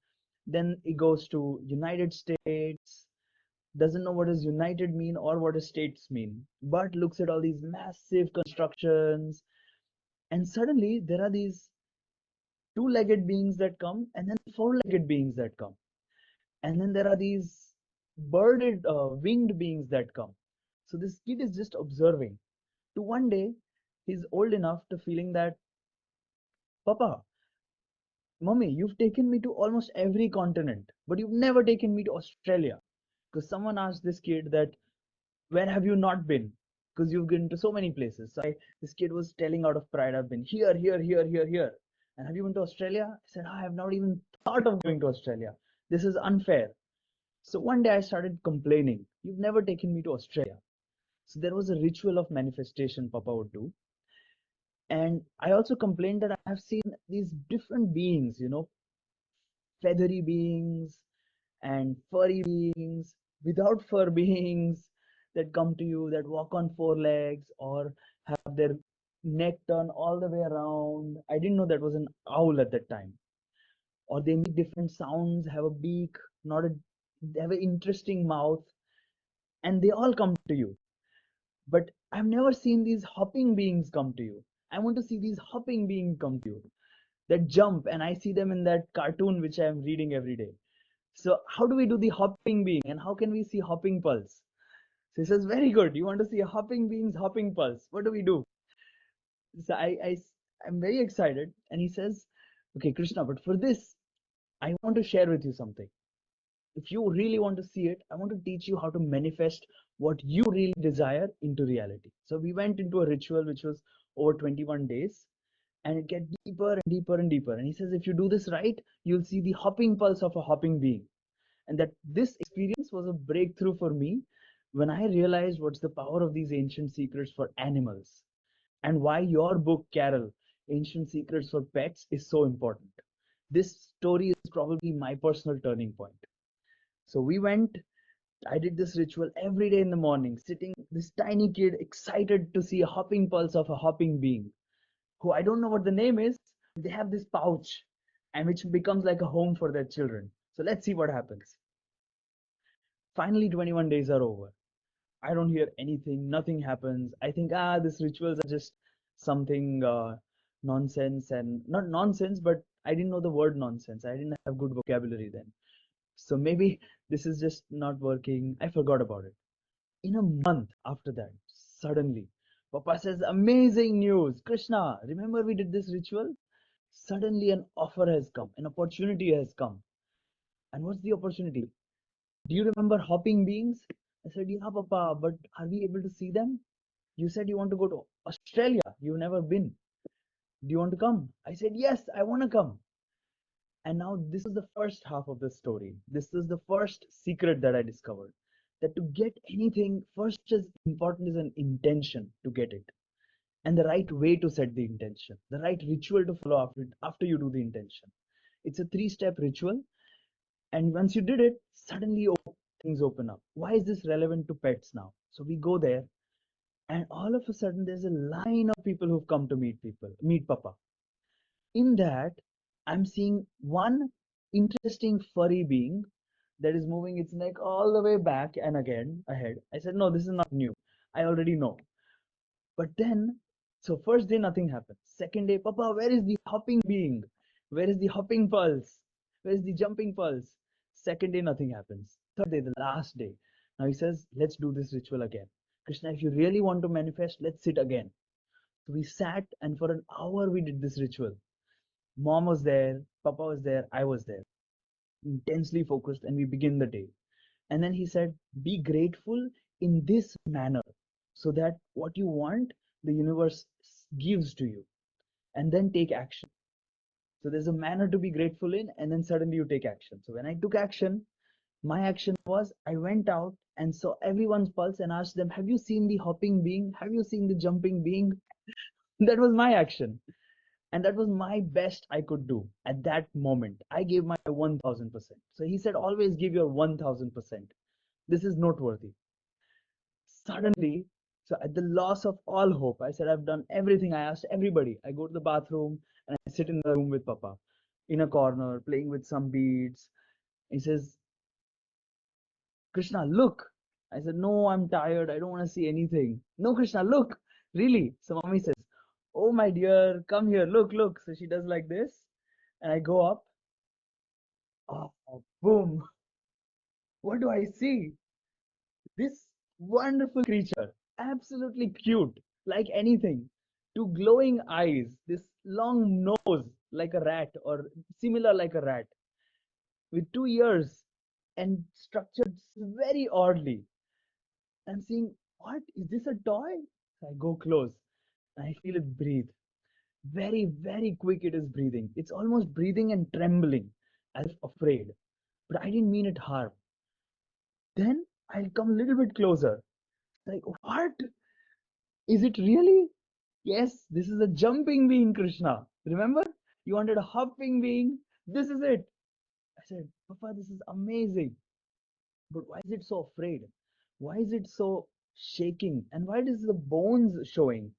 Then it goes to United States, doesn't know what does United mean or what does States mean, but looks at all these massive constructions, and suddenly there are these two-legged beings that come, and then four-legged beings that come, and then there are these birded, winged beings that come. So this kid is just observing. To one day, he's old enough to feeling that, Papa, Mummy, you've taken me to almost every continent, but you've never taken me to Australia. Because someone asked this kid that, where have you not been? Because you've been to so many places. This kid was telling out of pride, I've been here, here, here, here, here. And have you been to Australia? I said, I have not even thought of going to Australia. This is unfair. So one day I started complaining, you've never taken me to Australia. So there was a ritual of manifestation Papa would do. And I also complained that I have seen these different beings, feathery beings and furry beings, without fur beings that come to you, that walk on four legs or have their neck turned all the way around. I didn't know that was an owl at that time. Or they make different sounds, have a beak, not a, they have an interesting mouth, and they all come to you. But I've never seen these hopping beings come to you. I want to see these hopping beings come to you that jump, and I see them in that cartoon which I am reading every day. So how do we do the hopping being, and how can we see hopping pulse? So he says, very good. You want to see a hopping being's hopping pulse. What do we do? So I'm very excited. And he says, okay, Krishna, but for this, I want to share with you something. If you really want to see it, I want to teach you how to manifest what you really desire into reality. So we went into a ritual which was over 21 days, and it gets deeper and deeper and deeper. And he says, if you do this right, you'll see the hopping pulse of a hopping being. And that this experience was a breakthrough for me when I realized what's the power of these ancient secrets for animals, and why your book, Carol, Ancient Secrets for Pets, is so important. This story is probably my personal turning point. So we went, I did this ritual every day in the morning, sitting this tiny kid excited to see a hopping pulse of a hopping being, who I don't know what the name is. They have this pouch, and which becomes like a home for their children. So let's see what happens. Finally, 21 days are over. I don't hear anything, nothing happens. I think, these rituals are just something nonsense, and not nonsense, but I didn't know the word nonsense. I didn't have good vocabulary then. So maybe this is just not working. I forgot about it. In a month after that, suddenly, Papa says, amazing news. Krishna, remember we did this ritual? Suddenly an offer has come, an opportunity has come. And what's the opportunity? Do you remember hopping beings? I said, yeah, Papa, but are we able to see them? You said you want to go to Australia. You've never been. Do you want to come? I said, yes, I want to come. And now this is the first half of the story. This is the first secret that I discovered. That to get anything, first is important is an intention to get it. And the right way to set the intention. The right ritual to follow after you do the intention. It's a 3-step ritual. And once you did it, suddenly things open up. Why is this relevant to pets now? So we go there, and all of a sudden there's a line of people who've come to meet Papa. In that, I'm seeing one interesting furry being that is moving its neck all the way back and again ahead. I said, no, this is not new. I already know. But then, so first day nothing happened. Second day, Papa, where is the hopping being? Where is the hopping pulse? Where is the jumping pulse? Second day nothing happens. Third day, the last day. Now he says, let's do this ritual again. Krishna, if you really want to manifest, let's sit again. So we sat and for an hour we did this ritual. Mom was there, Papa was there, I was there, intensely focused, and we begin the day. And then he said, be grateful in this manner so that what you want, the universe gives to you, and then take action. So there's a manner to be grateful in, and then suddenly you take action. So when I took action, my action was I went out and saw everyone's pulse and asked them, have you seen the hopping being? Have you seen the jumping being? That was my action. And that was my best I could do at that moment. I gave my 1000%. So he said, always give your 1000%. This is noteworthy. Suddenly, so at the loss of all hope, I said, I've done everything. I asked everybody. I go to the bathroom and I sit in the room with Papa in a corner, playing with some beads. He says, Krishna, look. I said, no, I'm tired. I don't want to see anything. No, Krishna, look. Really? So mommy says, oh, my dear, come here. Look, look. So she does like this. And I go up. Oh, boom. What do I see? This wonderful creature, absolutely cute, like anything, two glowing eyes, this long nose like a rat or similar like a rat, with two ears and structured very oddly. I'm seeing, what is this, a toy? I go close and I feel it breathe. Very, very quick it is breathing. It's almost breathing and trembling as if afraid. But I didn't mean it harm. Then I'll come a little bit closer. Like, what? Is it really? Yes, this is a jumping being, Krishna. Remember? You wanted a hopping being. This is it. I said, Papa, this is amazing. But why is it so afraid? Why is it so shaking? And why is the bones showing?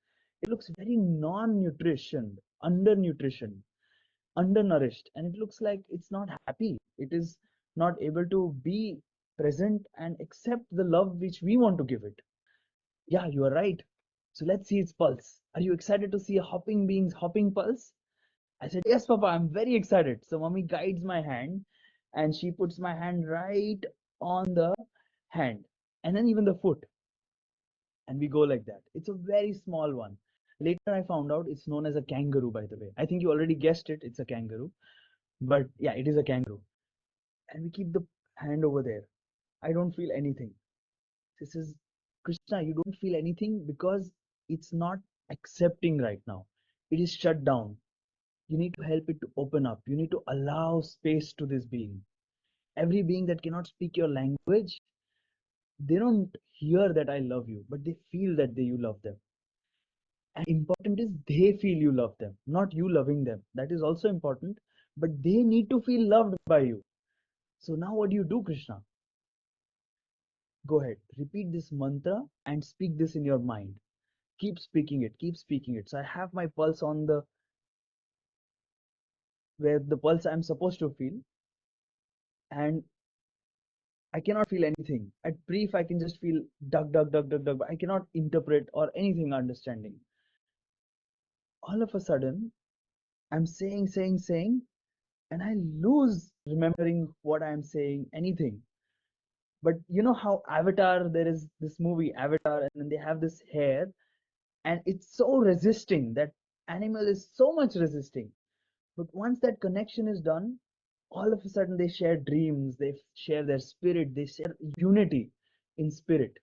It looks very non-nutrition, undernutrition, undernourished, and it looks like it's not happy. It is not able to be present and accept the love which we want to give it. Yeah, you are right. So let's see its pulse. Are you excited to see a hopping being's hopping pulse? I said, yes, Papa, I'm very excited. So mommy guides my hand and she puts my hand right on the hand and then even the foot. And we go like that. It's a very small one. Later I found out it's known as a kangaroo, by the way. I think you already guessed it. It's a kangaroo. But yeah, it is a kangaroo. And we keep the hand over there. I don't feel anything. This is, Krishna, you don't feel anything because it's not accepting right now. It is shut down. You need to help it to open up. You need to allow space to this being. Every being that cannot speak your language, they don't hear that I love you, but they feel that you love them. And important is they feel you love them, not you loving them. That is also important, but they need to feel loved by you. So now what do you do, Krishna? Go ahead, repeat this mantra and speak this in your mind. Keep speaking it, keep speaking it. So I have my pulse on the where the pulse I'm supposed to feel, and I cannot feel anything. At brief, I can just feel dug, dug, dug, dug, dug, but I cannot interpret or anything understanding. All of a sudden, I'm saying, and I lose remembering what I'm saying, anything. But you know how Avatar, there is this movie, Avatar, and then they have this hair, and it's so resisting. That animal is so much resisting. But once that connection is done, all of a sudden they share dreams, they share their spirit, they share unity in spirit.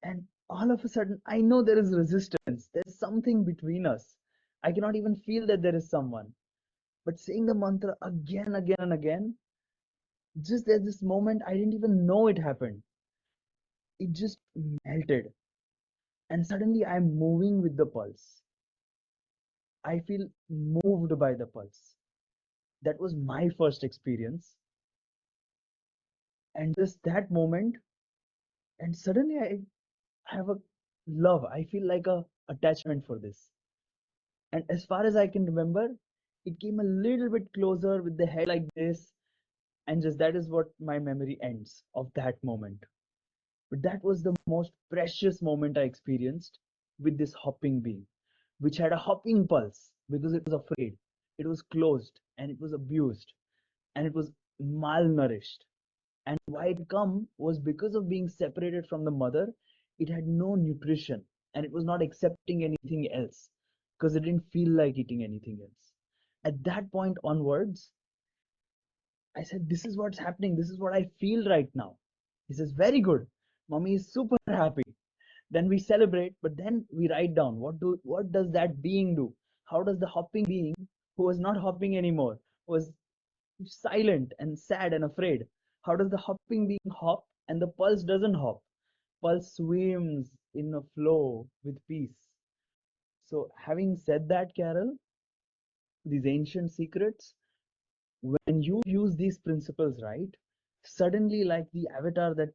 And all of a sudden, I know there is resistance. There's something between us. I cannot even feel that there is someone. But saying the mantra again, again, and again, just there's this moment I didn't even know it happened. It just melted. And suddenly I'm moving with the pulse. I feel moved by the pulse. That was my first experience. And just that moment, and suddenly I have a love. I feel like a attachment for this. And as far as I can remember, It came a little bit closer with the head like this, and just that is what my memory ends of that moment. But that was the most precious moment I experienced with this hopping being, which had a hopping pulse because it was afraid. It was closed and it was abused and it was malnourished. And why it come was because of being separated from the mother, it had no nutrition and it was not accepting anything else because it didn't feel like eating anything else. At that point onwards, I said, this is what's happening. This is what I feel right now. He says, very good. Mommy is super happy. Then we celebrate, but then we write down what does that being do? How does the hopping being, who was not hopping anymore, was silent and sad and afraid, how does the hopping being hop and the pulse doesn't hop? Pulse swims in a flow with peace. So having said that, Carol, these ancient secrets, when you use these principles right, suddenly like the avatar that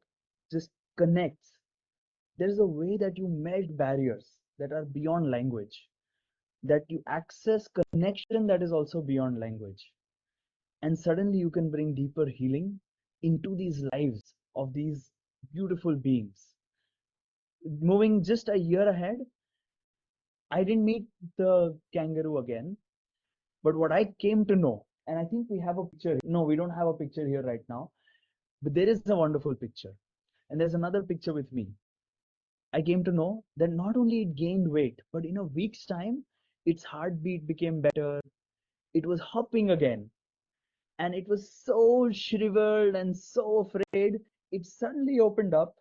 just connects, there's a way that you melt barriers that are beyond language, that you access connection that is also beyond language. And suddenly you can bring deeper healing into these lives of these beautiful beings. Moving just a year ahead, I didn't meet the kangaroo again, but what I came to know, and I think we have a picture. No, we don't have a picture here right now, but there is a wonderful picture. And there's another picture with me. I came to know that not only it gained weight, but in a week's time, its heartbeat became better. It was hopping again. And it was so shriveled and so afraid. It suddenly opened up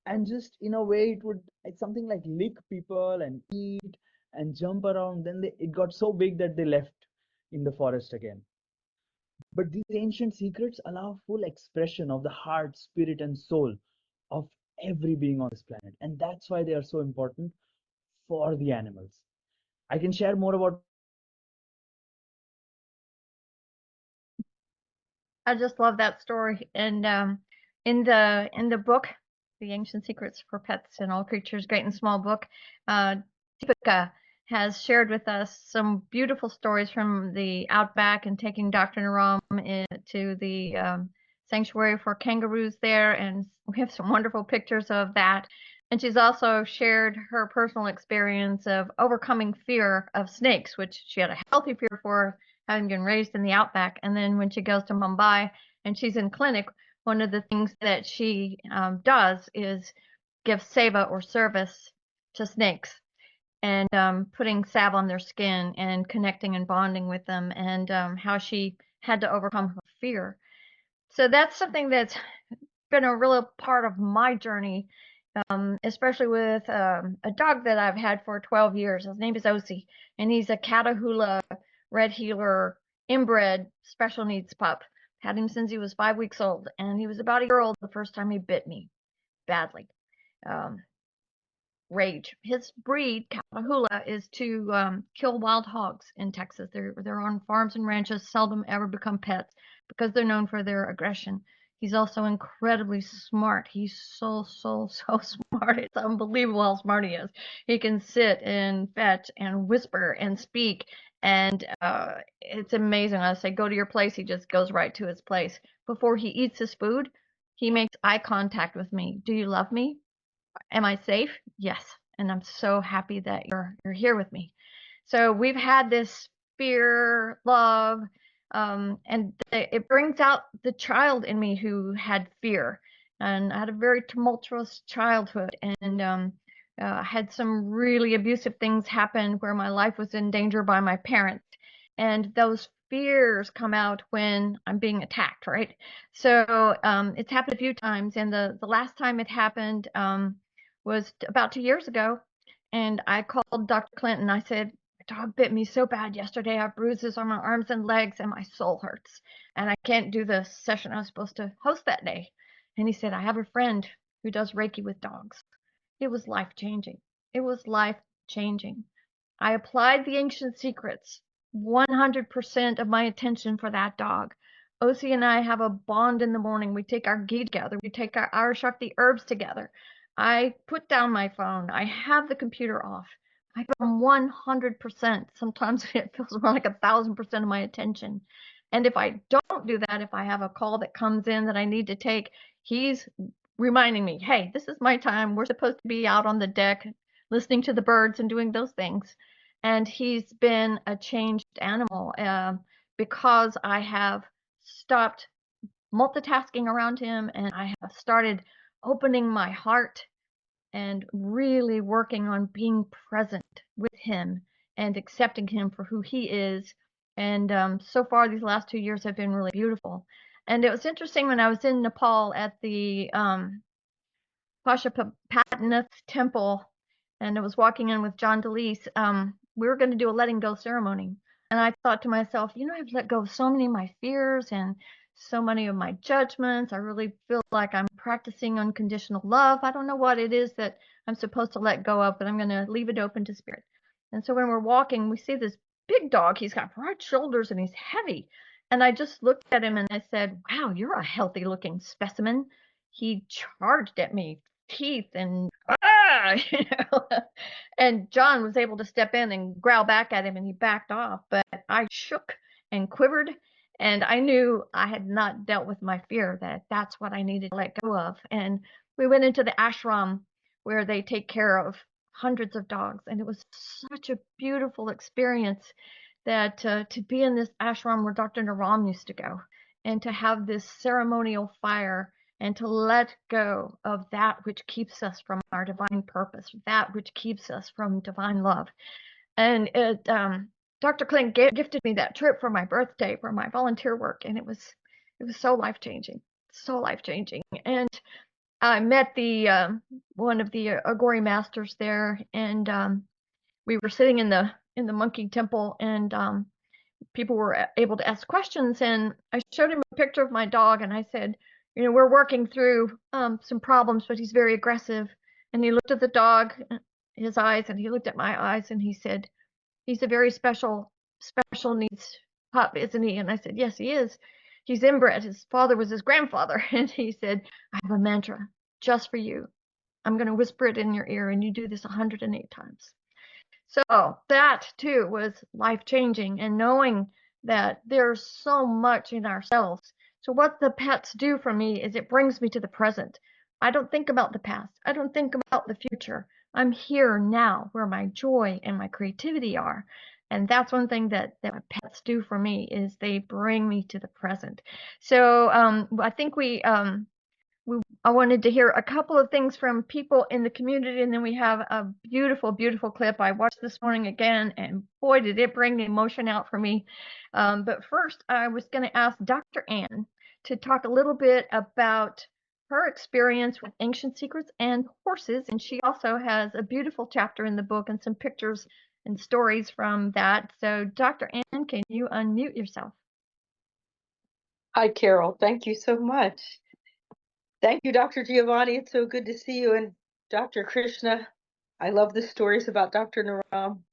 and just in a way it's something like lick people and eat and jump around. Then it got so big that they left in the forest again. But these ancient secrets allow full expression of the heart, spirit, and soul of every being on this planet. And that's why they are so important for the animals. I can share more about. I just love that story. And in the book, The Ancient Secrets for Pets and All Creatures, Great and Small book, Deepika has shared with us some beautiful stories from the outback and taking Dr. Naram to the sanctuary for kangaroos there, and we have some wonderful pictures of that. And she's also shared her personal experience of overcoming fear of snakes, which she had a healthy fear for, having been raised in the outback. And then when she goes to Mumbai and she's in clinic, one of the things that she does is give seva or service to snakes, and putting salve on their skin and connecting and bonding with them, and how she had to overcome her fear. So that's something that's been a real part of my journey, especially with a dog that I've had for 12 years. His name is Osi, and he's a Catahoula red heeler inbred special needs pup. Had him since he was 5 weeks old, and he was about a year old the first time he bit me badly. Rage. His breed, Catahoula, is to kill wild hogs in Texas. They're on farms and ranches, seldom ever become pets because they're known for their aggression. He's also incredibly smart. He's so smart. It's unbelievable how smart he is. He can sit and fetch and whisper and speak, and it's amazing. I say, go to your place. He just goes right to his place. Before he eats his food, he makes eye contact with me. Do you love me? Am I safe? Yes. And I'm so happy that you're here with me. So we've had this fear, love, and it brings out the child in me who had fear. And I had a very tumultuous childhood, and had some really abusive things happen where my life was in danger by my parents. And those fears come out when I'm being attacked, right? So it's happened a few times, and the last time it happened was about 2 years ago. And I called Dr. Clinton. I said, my dog bit me so bad yesterday. I have bruises on my arms and legs, and my soul hurts. And I can't do the session I was supposed to host that day. And he said, I have a friend who does Reiki with dogs. It was life changing. It was life changing. I applied the ancient secrets, 100% of my attention for that dog. Osi and I have a bond in the morning. We take our ghee together. We take our Shakti herbs together. I put down my phone. I have the computer off. I give them 100%. Sometimes it feels more like 1,000% of my attention. And if I don't do that, if I have a call that comes in that I need to take, he's reminding me, hey, this is my time. We're supposed to be out on the deck listening to the birds and doing those things. And he's been a changed animal because I have stopped multitasking around him, and I have started opening my heart and really working on being present with him and accepting him for who he is. And so far, these last 2 years have been really beautiful. And it was interesting when I was in Nepal at the Pashupatinath temple, and I was walking in with John DeLeese. We were going to do a letting go ceremony. And I thought to myself, I've let go of so many of my fears and so many of my judgments. I really feel like I'm practicing unconditional love. I don't know what it is that I'm supposed to let go of, but I'm going to leave it open to spirit. And so when we're walking, we see this big dog. He's got broad shoulders and he's heavy. And I just looked at him and I said, wow, you're a healthy looking specimen. He charged at me, teeth and and John was able to step in and growl back at him, and he backed off. But I shook and quivered, and I knew I had not dealt with my fear, that's what I needed to let go of. And we went into the ashram where they take care of hundreds of dogs, and it was such a beautiful experience that to be in this ashram where Dr. Naram used to go, and to have this ceremonial fire, and to let go of that which keeps us from our divine purpose, that which keeps us from divine love. And Dr. Clint gifted me that trip for my birthday for my volunteer work, and it was so life-changing, so life-changing. And I met the one of the Agori masters there, and we were sitting in the monkey temple, and people were able to ask questions, and I showed him a picture of my dog, and I said, we're working through some problems, but he's very aggressive. And he looked at the dog, his eyes, and he looked at my eyes, and he said, he's a very special needs pup, isn't he? And I said, yes, he is. He's inbred. His father was his grandfather. And he said, I have a mantra just for you. I'm going to whisper it in your ear, and you do this 108 times. So that too was life-changing, and knowing that there's so much in ourselves. So what the pets do for me is it brings me to the present. I don't think about the past. I don't think about the future. I'm here now where my joy and my creativity are. And that's one thing that pets do for me, is they bring me to the present. So I think I wanted to hear a couple of things from people in the community, and then we have a beautiful, beautiful clip I watched this morning again, and boy, did it bring the emotion out for me. But first, I was going to ask Dr. Ann to talk a little bit about her experience with ancient secrets and horses, and she also has a beautiful chapter in the book and some pictures and stories from that. So, Dr. Ann, can you unmute yourself? Hi, Carol. Thank you so much. Thank you, Dr. Giovanni. It's so good to see you. And Dr. Krishna, I love the stories about Dr. Naram.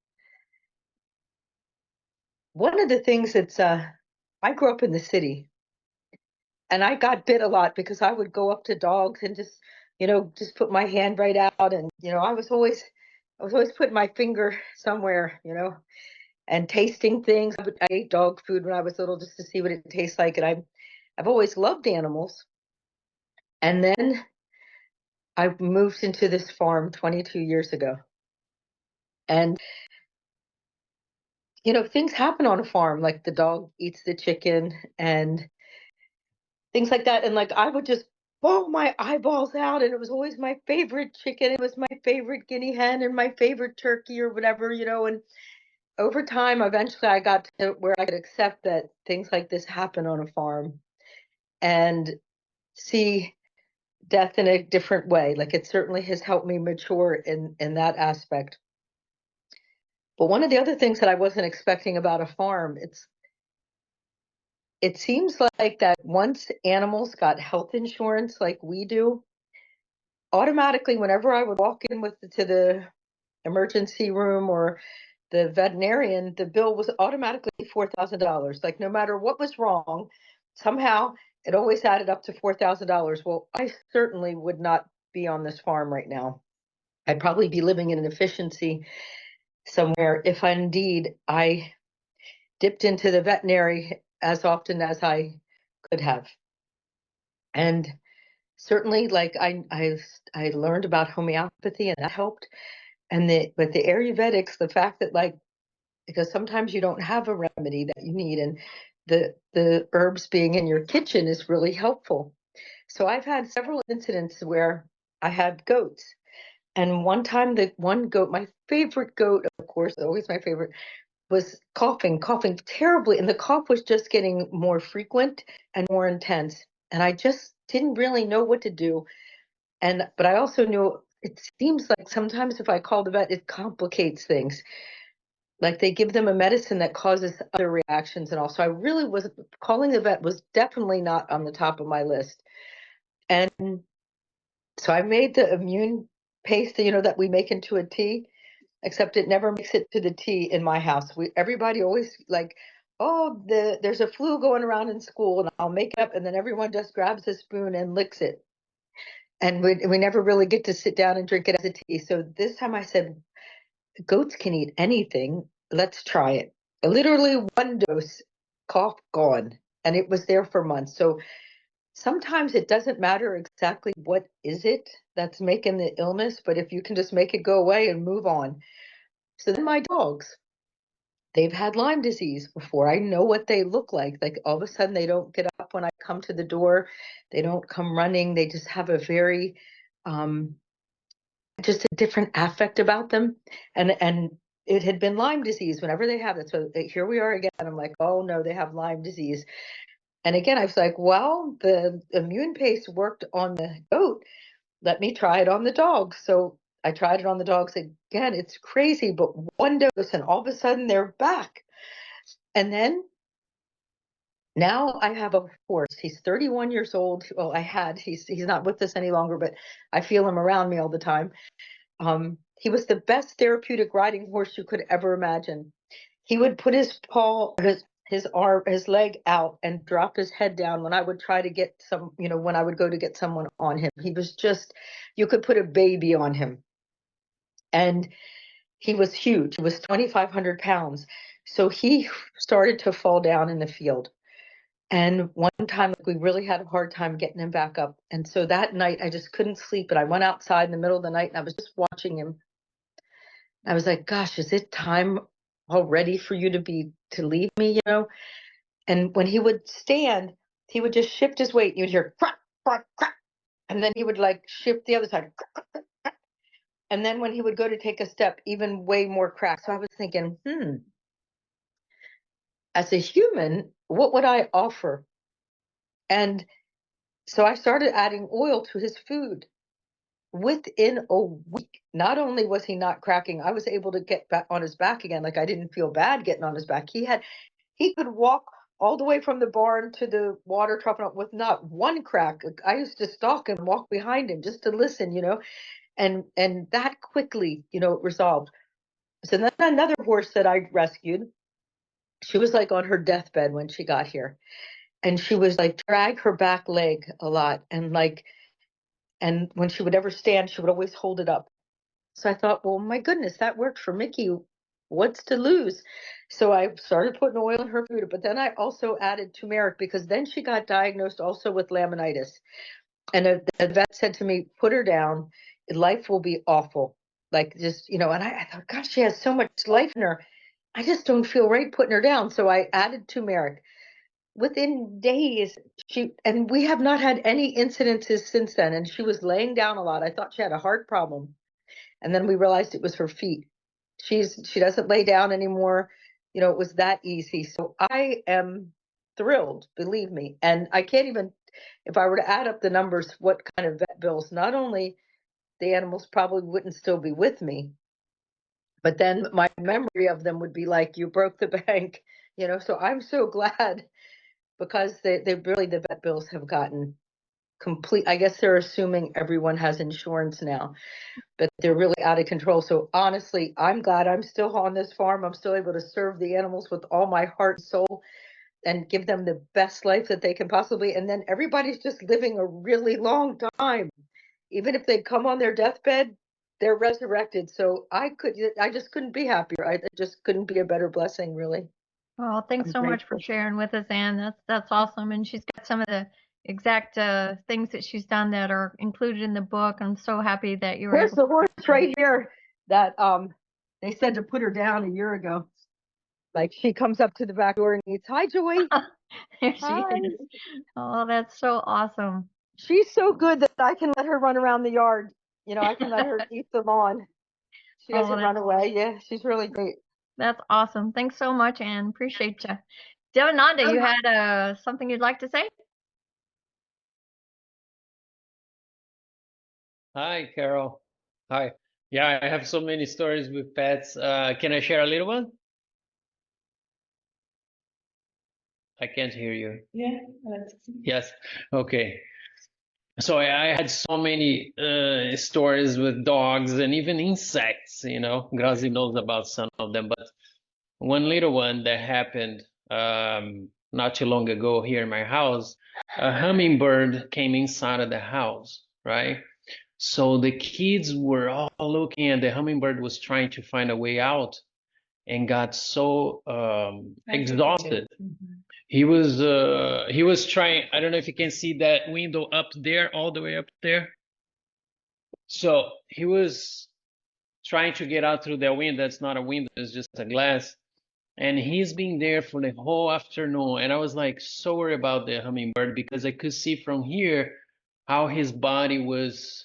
One of the things that's, I grew up in the city, and I got bit a lot because I would go up to dogs and just put my hand right out. And, I was always putting my finger somewhere, and tasting things. I ate dog food when I was little just to see what it tastes like. And I've always loved animals. And then I moved into this farm 22 years ago. And, things happen on a farm, like the dog eats the chicken and things like that. And like I would just bawl my eyeballs out. And it was always my favorite chicken. It was my favorite guinea hen and my favorite turkey or whatever, And over time, eventually I got to where I could accept that things like this happen on a farm and see death in a different way. Like it certainly has helped me mature in that aspect. But one of the other things that I wasn't expecting about a farm, it seems like that once animals got health insurance like we do, automatically whenever I would walk in to the emergency room or the veterinarian, the bill was automatically $4,000. Like no matter what was wrong, somehow it always added up to $4,000. Well, I certainly would not be on this farm right now. I'd probably be living in an efficiency somewhere if indeed I dipped into the veterinary as often as I could have. And certainly, like I learned about homeopathy, and that helped. But the Ayurvedics, the fact that, like, because sometimes you don't have a remedy that you need, and the herbs being in your kitchen is really helpful. So I've had several incidents where I had goats, and one time the one goat, my favorite goat, of course, always my favorite, was coughing terribly, and the cough was just getting more frequent and more intense, and I just didn't really know what to do. But I also knew it seems like sometimes if I call the vet, it complicates things. Like they give them a medicine that causes other reactions, and also I really was calling the vet was definitely not on the top of my list. And so I made the immune paste, that we make into a tea, except it never makes it to the tea in my house. Everybody always like, oh, there's a flu going around in school, and I'll make it up, and then everyone just grabs a spoon and licks it. And we never really get to sit down and drink it as a tea. So this time I said, goats can eat anything. Let's try it. Literally one dose, cough gone. And it was there for months. So sometimes it doesn't matter exactly what is it that's making the illness, but if you can just make it go away and move on. So then my dogs, they've had Lyme disease before. I know what they look like. Like all of a sudden they don't get up when I come to the door. They don't come running. They just have a very just a different affect about them. And it had been Lyme disease whenever they have it. So here we are again. I'm like, oh no, they have Lyme disease. And again, I was like, well, the immune paste worked on the goat. Let me try it on the dog. So I tried it on the dogs again. It's crazy, but one dose and all of a sudden they're back. And then now I have a horse. He's 31 years old. Well, he's not with us any longer, but I feel him around me all the time. He was the best therapeutic riding horse you could ever imagine. He would put his paw, his arm, his leg out and drop his head down when I would try to get when I would go to get someone on him. He was just, you could put a baby on him. And he was huge. He was 2,500 pounds. So he started to fall down in the field. And one time, we really had a hard time getting him back up. And so that night, I just couldn't sleep. And I went outside in the middle of the night and I was just watching him. I was like, gosh, is it time already for you to leave me, And when he would stand, he would just shift his weight. You'd hear crack, crack, crack. And then he would like shift the other side. Crack, crack, crack. And then when he would go to take a step, even way more crack. So I was thinking, as a human, what would I offer? And so I started adding oil to his food. Within a week, not only was he not cracking, I was able to get back on his back again. Like I didn't feel bad getting on his back. He could walk all the way from the barn to the water trough with not one crack. Like, I used to stalk and walk behind him just to listen, and that quickly, resolved. So then another horse that I rescued, she was like on her deathbed when she got here, and she was like drag her back leg a lot, and when she would ever stand, she would always hold it up. So I thought, well, my goodness, that worked for Mickey. What's to lose? So I started putting oil in her food, but then I also added turmeric because then she got diagnosed also with laminitis. And the vet said to me, put her down. Life will be awful. Like just, and I thought, gosh, she has so much life in her. I just don't feel right putting her down. So I added turmeric. Within days, and we have not had any incidences since then. And she was laying down a lot. I thought she had a heart problem. And then we realized it was her feet. She doesn't lay down anymore. It was that easy. So I am thrilled, believe me. And I can't even, if I were to add up the numbers, what kind of vet bills, not only the animals probably wouldn't still be with me, but then my memory of them would be like, you broke the bank, so I'm so glad because they really, the vet bills have gotten complete. I guess they're assuming everyone has insurance now, but they're really out of control. So honestly, I'm glad I'm still on this farm. I'm still able to serve the animals with all my heart and soul and give them the best life that they can possibly. And then everybody's just living a really long time. Even if they come on their deathbed, they're resurrected. So I just couldn't be happier. I just couldn't be a better blessing, really. Well, thanks I'm so much for grateful. sharing with us, Anne. That's awesome. And she's got some of the exact things that she's done that are included in the book. I'm so happy that you were Where's able the horse right here that they said to put her down a year ago? Like she comes up to the back door and eats. Hi, Joey. There she Hi. is. Oh, that's so awesome. She's so good that I can let her run around the yard. You know, I can let her eat the lawn. She doesn't run away. Yeah, she's really great. That's awesome. Thanks so much, Anne. Appreciate you. Devananda, you had something you'd like to say? Hi, Carol. Hi. Yeah, I have so many stories with pets. Can I share a little one? I can't hear you. Yeah. Yes. Okay. So I had so many stories with dogs and even insects, you know. Grazi knows about some of them, but one little one that happened not too long ago here in my house, a hummingbird came inside of the house, right? So the kids were all looking, and the hummingbird was trying to find a way out and got so exhausted. He was trying. I don't know if you can see that window up there, all the way up there. So he was trying to get out through that window. That's not a window, it's just a glass. And he's been there for the whole afternoon. And I was like so worried about the hummingbird because I could see from here how his body was,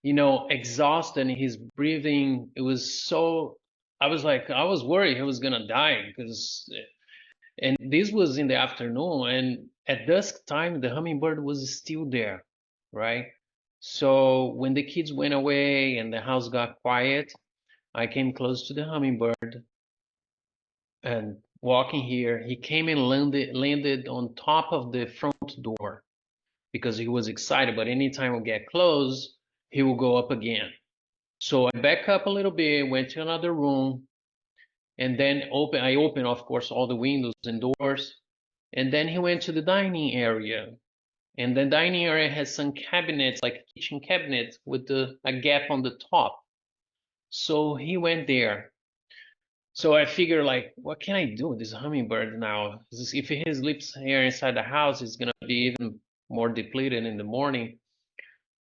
you know, exhausted and his breathing. It was so, I was worried he was gonna die because, and this was in the afternoon, and at dusk time the hummingbird was still there, right? So when the kids went away and the house got quiet, I came close to the hummingbird and walking here, he came and landed on top of the front door because he was excited, but anytime we get close, he will go up again. So I back up a little bit, went to another room, and then I opened, of course, all the windows and doors. And then he went to the dining area. And the dining area has some cabinets, like kitchen cabinets with a gap on the top. So he went there. So I figure, like, what can I do with this hummingbird now? If he sleeps here inside the house, it's gonna be even more depleted in the morning.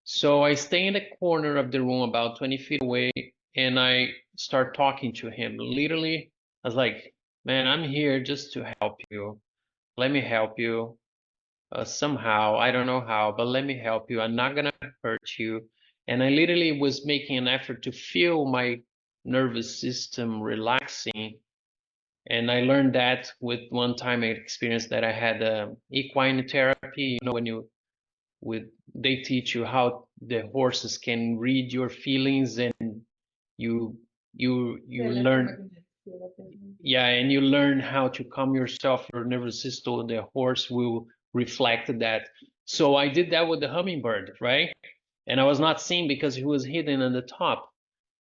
So I stay in the corner of the room about 20 feet away and I start talking to him. Literally, I was like, man, I'm here just to help you. Let me help you somehow. I don't know how, but let me help you. I'm not gonna hurt you. And I literally was making an effort to feel my nervous system relaxing. And I learned that with one time I experienced that I had equine therapy. You know, they teach you how the horses can read your feelings, and you learn, yeah, and you learn how to calm yourself, your nervous system. The horse will reflect that. So I did that with the hummingbird, right? And I was not seeing because he was hidden on the top.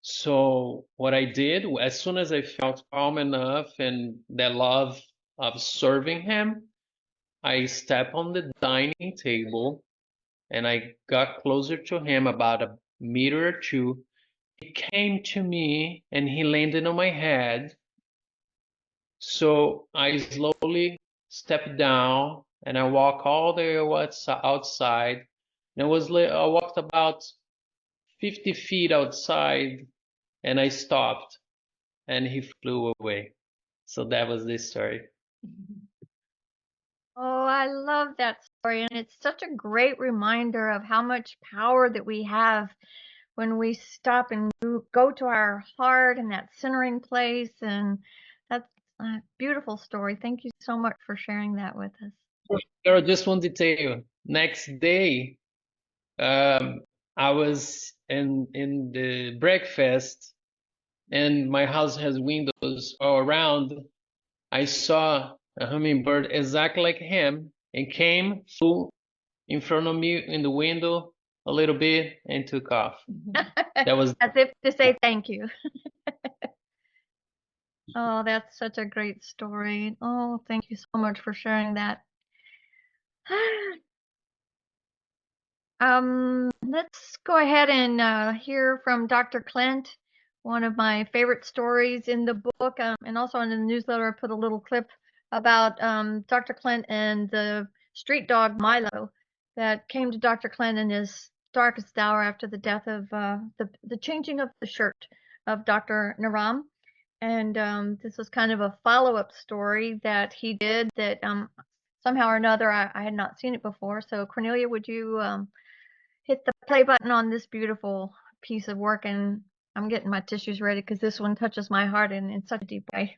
So what I did, as soon as I felt calm enough and that love of serving him, I stepped on the dining table and I got closer to him about a meter or two. He came to me and he landed on my head. So I slowly stepped down and I walked all the way outside. And I walked about 50 feet outside and I stopped and he flew away. So that was the story. Oh, I love that story. And it's such a great reminder of how much power that we have when we stop and go to our heart and that centering place. And that's a beautiful story. Thank you so much for sharing that with us. Carol, just one detail. Next day, I was in the breakfast, and my house has windows all around. I saw a hummingbird exactly like him and came, flew in front of me in the window a little bit and took off. That was as if to say thank you. Oh, that's such a great story. Oh, thank you so much for sharing that. Let's go ahead and hear from Dr. Clint. One of my favorite stories in the book, and also in the newsletter, I put a little clip about Dr. Clint and the street dog Milo that came to Dr. Clint in his darkest hour after the death of the changing of the shirt of Dr. Naram. And this was kind of a follow-up story that he did that somehow or another I had not seen it before. So Cornelia, would you hit the play button on this beautiful piece of work? And I'm getting my tissues ready because this one touches my heart in such a deep way.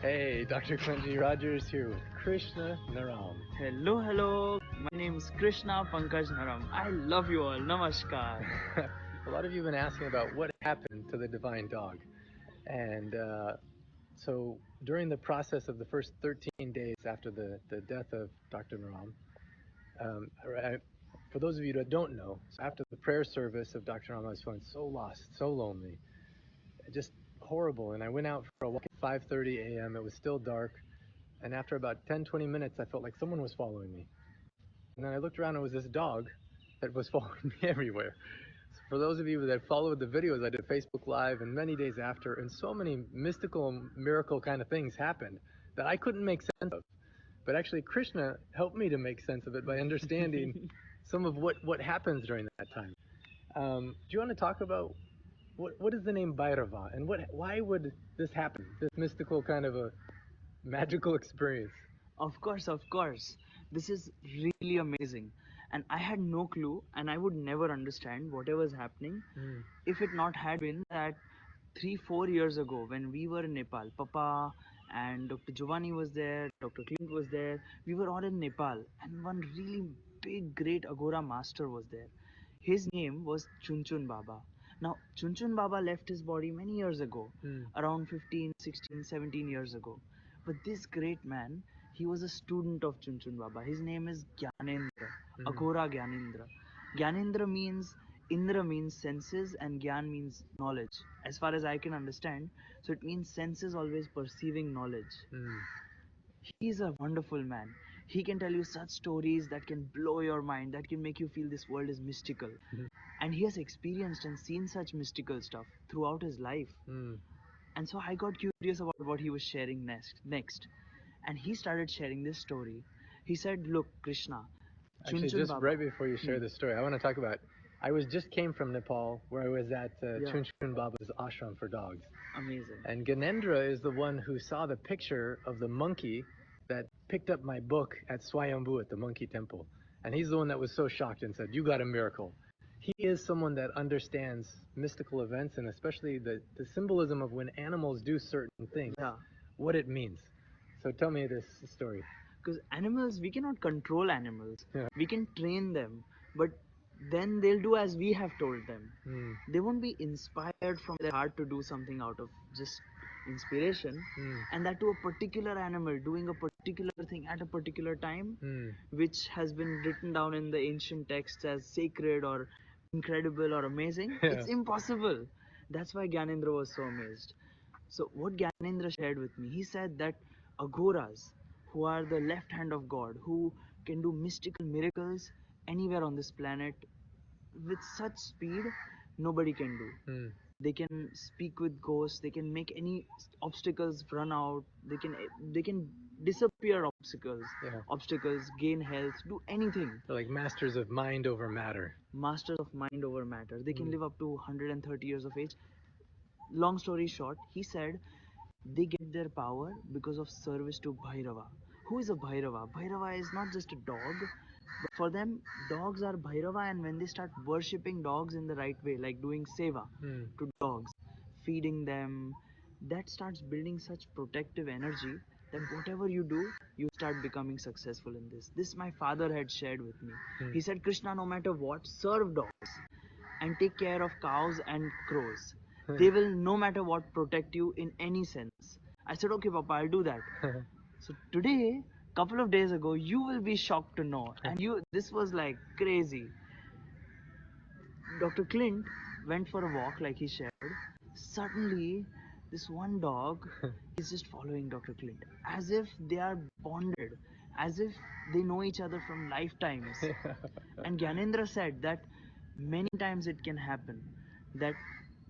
Hey, Dr. Quincy Rogers here with Krushna Naram. Hello, hello. My name is Krishna Pankaj Naram. I love you all. Namaskar. A lot of you have been asking about what happened to the divine dog. And so during the process of the first 13 days after the death of Dr. Naram, for those of you that don't know, so after the prayer service of Dr. Naram, I was feeling so lost, so lonely, just horrible. And I went out for a walk at 5:30 a.m. It was still dark. And after about 10-20 minutes, I felt like someone was following me. And then I looked around and it was this dog that was following me everywhere. So for those of you that followed the videos, I did Facebook Live and many days after, and so many mystical, miracle kind of things happened that I couldn't make sense of. But actually, Krishna helped me to make sense of it by understanding some of what happens during that time. Do you want to talk about what is the name Bhairava and why would this happen, this mystical kind of a magical experience? Of course, of course. This is really amazing. And I had no clue, and I would never understand whatever was happening if it not had been that 3-4 years ago when we were in Nepal, Papa and Dr. Giovanni was there, Dr. Clint was there. We were all in Nepal, and one really big, great Agora master was there. His name was Chunchun Baba. Now, Chunchun Baba left his body many years ago, around 15, 16, 17 years ago. But this great man, he was a student of Chunchun Baba. His name is Gyanendra, Agora Gyanendra. Gyanendra means, Indra means senses and Gyan means knowledge, as far as I can understand. So it means senses always perceiving knowledge. He is a wonderful man. He can tell you such stories that can blow your mind, that can make you feel this world is mystical. And he has experienced and seen such mystical stuff throughout his life. And so I got curious about what he was sharing next. And he started sharing this story. He said, look, Krishna, Actually, Chunchun just Baba. right before you share this story, I want to talk about, I just came from Nepal where I was at Chunchun Baba's ashram for dogs. Amazing. And Ganendra is the one who saw the picture of the monkey that picked up my book at Swayambhu at the monkey temple. And he's the one that was so shocked and said, you got a miracle. He is someone that understands mystical events and especially the symbolism of when animals do certain things, what it means. So tell me this story. Because animals, we cannot control animals. We can train them, but then they'll do as we have told them. They won't be inspired from their heart to do something out of just inspiration. And that to a particular animal doing a particular thing at a particular time, which has been written down in the ancient texts as sacred or incredible or amazing. It's impossible. That's why Gyanendra was so amazed. So what Gyanendra shared with me, he said that agoras, who are the left hand of God, who can do mystical miracles anywhere on this planet with such speed, nobody can do. They can speak with ghosts, they can make any obstacles run out, they can disappear obstacles, gain health, do anything. They're like masters of mind over matter. Masters of mind over matter. They can live up to 130 years of age. Long story short, he said they get their power because of service to Bhairava. Who is a Bhairava? Bhairava is not just a dog, but for them, dogs are Bhairava, and when they start worshipping dogs in the right way, like doing seva to dogs, feeding them, that starts building such protective energy that whatever you do, you start becoming successful in this. This my father had shared with me. He said, Krishna, no matter what, serve dogs and take care of cows and crows. They will, no matter what, protect you in any sense. I said, okay, Papa, I'll do that. So today, couple of days ago, you will be shocked to know, and this was like crazy. Dr. Clint went for a walk, like he shared. Suddenly, this one dog is just following Dr. Clint as if they are bonded, as if they know each other from lifetimes. And Gyanendra said that many times it can happen that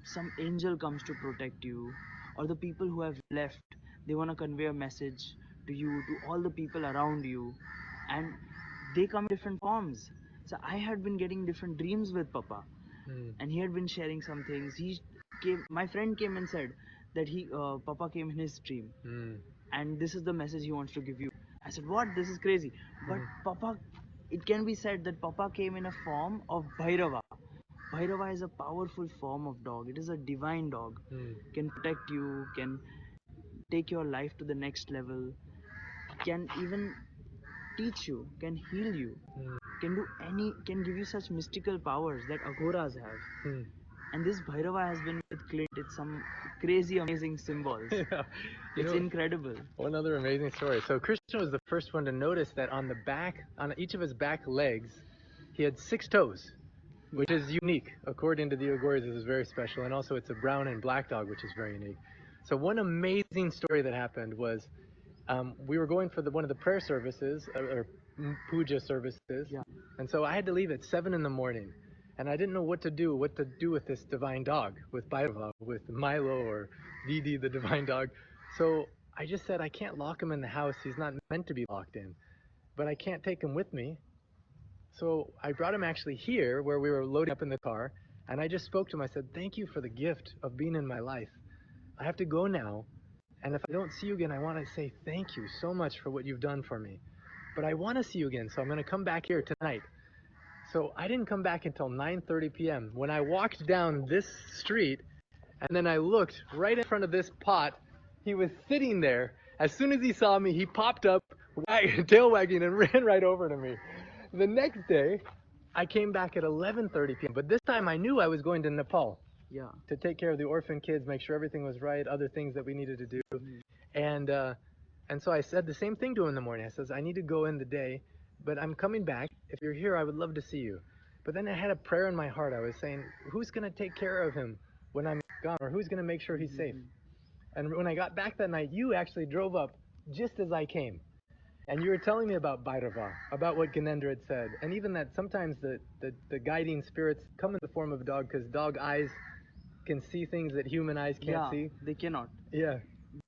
some angel comes to protect you, or the people who have left, they want to convey a message to you, to all the people around you, and they come in different forms. So I had been getting different dreams with Papa, and he had been sharing some things. My friend came and said that Papa came in his dream, and this is the message he wants to give you. I said, what? This is crazy. But Papa, it can be said that Papa came in a form of Bhairava. Bhairava is a powerful form of dog. It is a divine dog. Can protect you, can take your life to the next level, can even teach you, can heal you, can give you such mystical powers that Aghoras have. And this Bhairava has been with Clint. It's some crazy, amazing symbols. Yeah. It's incredible. One other amazing story. So Krishna was the first one to notice that on each of his back legs, he had 6 toes, which is unique. According to the Agoras, this is very special. And also it's a brown and black dog, which is very unique. So one amazing story that happened was we were going for one of the prayer services, or puja services. Yeah. And so I had to leave at 7 in the morning. And I didn't know what to do with this divine dog, with Bhairava, with Milo or Didi, the divine dog. So I just said, I can't lock him in the house. He's not meant to be locked in. But I can't take him with me. So I brought him actually here where we were loading up in the car. And I just spoke to him. I said, thank you for the gift of being in my life. I have to go now. And if I don't see you again, I want to say thank you so much for what you've done for me. But I want to see you again, so I'm going to come back here tonight. So I didn't come back until 9:30 p.m. When I walked down this street, and then I looked right in front of this pot, he was sitting there. As soon as he saw me, he popped up, tail wagging, and ran right over to me. The next day, I came back at 11:30 p.m. But this time I knew I was going to Nepal. Yeah. To take care of the orphan kids, make sure everything was right, other things that we needed to do. And so I said the same thing to him in the morning. I says, I need to go in the day, but I'm coming back. If you're here, I would love to see you. But then I had a prayer in my heart. I was saying, who's going to take care of him when I'm gone? Or who's going to make sure he's safe? And when I got back that night, you actually drove up just as I came. And you were telling me about Bhairava, about what Gyanendra had said. And even that sometimes the guiding spirits come in the form of a dog because dog eyes can see things that human eyes can't see. They cannot. Yeah.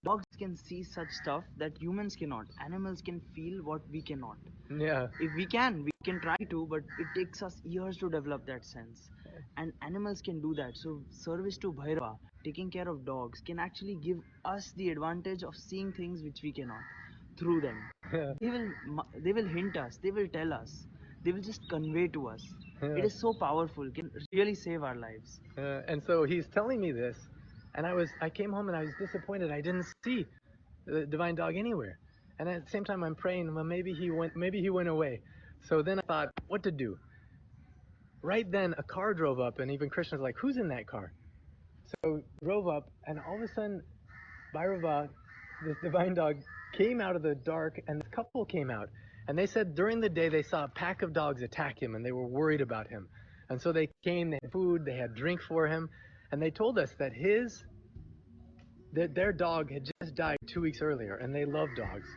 Dogs can see such stuff that humans cannot. Animals can feel what we cannot. Yeah. If we can try to, but it takes us years to develop that sense. And animals can do that. So service to Bhairava, taking care of dogs, can actually give us the advantage of seeing things which we cannot through them. Yeah. They will hint us, they will tell us, they will just convey to us. Yeah. It is so powerful, can really save our lives. And so he's telling me this, and I came home and I was disappointed. I didn't see the divine dog anywhere. And at the same time, I'm praying, well, maybe he went away. So then I thought, what to do? Right then, a car drove up, and even Krishna's like, who's in that car? So drove up, and all of a sudden, Bhairava, this divine dog, came out of the dark, and this couple came out. And they said during the day they saw a pack of dogs attack him, and they were worried about him. And so they came, they had food, they had drink for him, and they told us that their dog had just died 2 weeks earlier, and they love dogs.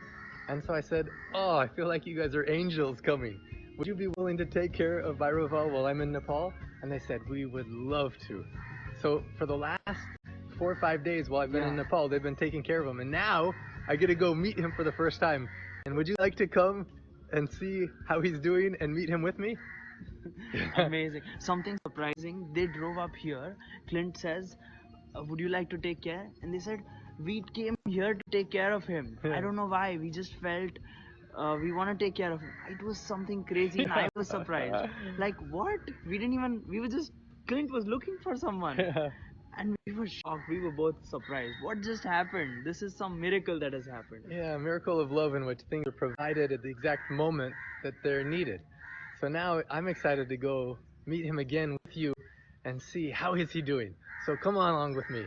And so I said, oh, I feel like you guys are angels coming. Would you be willing to take care of Bhairava while I'm in Nepal? And they said, we would love to. So for the last 4 or 5 days while I've been in Nepal, they've been taking care of him. And now I get to go meet him for the first time. And would you like to come and see how he's doing and meet him with me? Amazing. Something surprising. They drove up here. Clint says, would you like to take care? And they said, we came here to take care of him. I don't know why. We just felt we want to take care of him. It was something crazy, and I was surprised. Like, what? We were just, Clint was looking for someone. and we were shocked. We were both surprised. What just happened? This is some miracle that has happened. Yeah, a miracle of love in which things are provided at the exact moment that they're needed. So now I'm excited to go meet him again with you and see how is he doing. So come on along with me.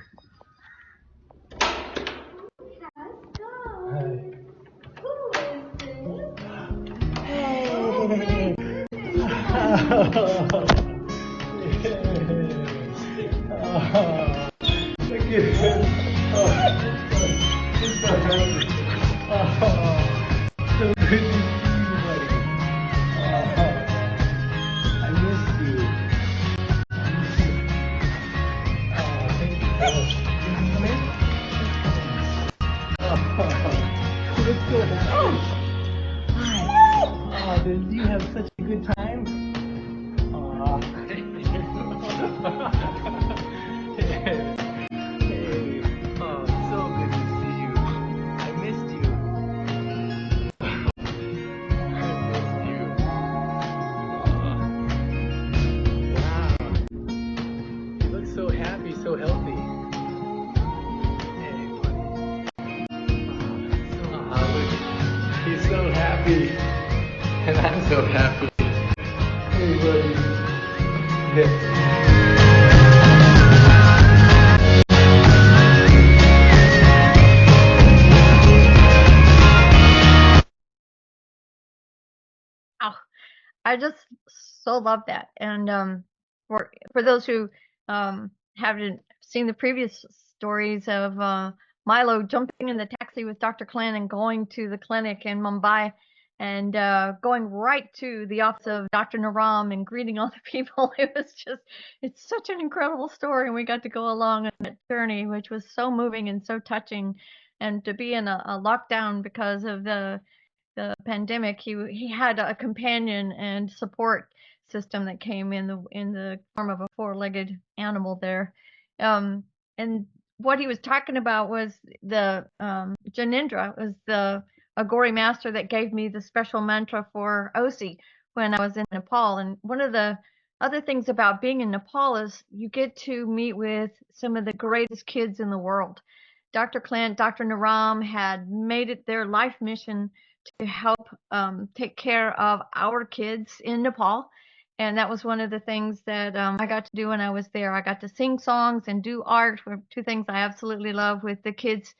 Did you have such a good time? Hey, oh, so good to see you. I missed you. Wow. You look so happy, so healthy. Hey, buddy. Look, he's so happy. And I'm so happy. Hey, buddy. Oh, I just so love that. And for those who haven't seen the previous stories of Milo jumping in the taxi with Dr. Klan and going to the clinic in Mumbai and going right to the office of Dr. Naram and greeting all the people, it's such an incredible story. And we got to go along on that journey, which was so moving and so touching. And to be in a lockdown because of the pandemic, he had a companion and support system that came in the form of a four-legged animal there. And what he was talking about was the Janindra was the Agori master that gave me the special mantra for OSI when I was in Nepal. And one of the other things about being in Nepal is you get to meet with some of the greatest kids in the world. Dr. Clint, Dr. Naram had made it their life mission to help take care of our kids in Nepal. And that was one of the things that I got to do when I was there. I got to sing songs and do art, two things I absolutely love with the kids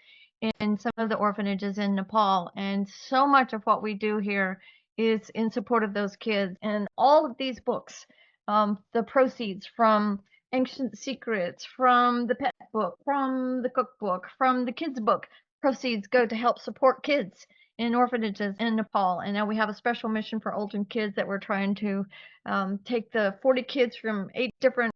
in some of the orphanages in Nepal. And so much of what we do here is in support of those kids. And all of these books, the proceeds from Ancient Secrets, from the pet book, from the cookbook, from the kids book, proceeds go to help support kids in orphanages in Nepal. And now we have a special mission for older kids that we're trying to take the 40 kids from 8 different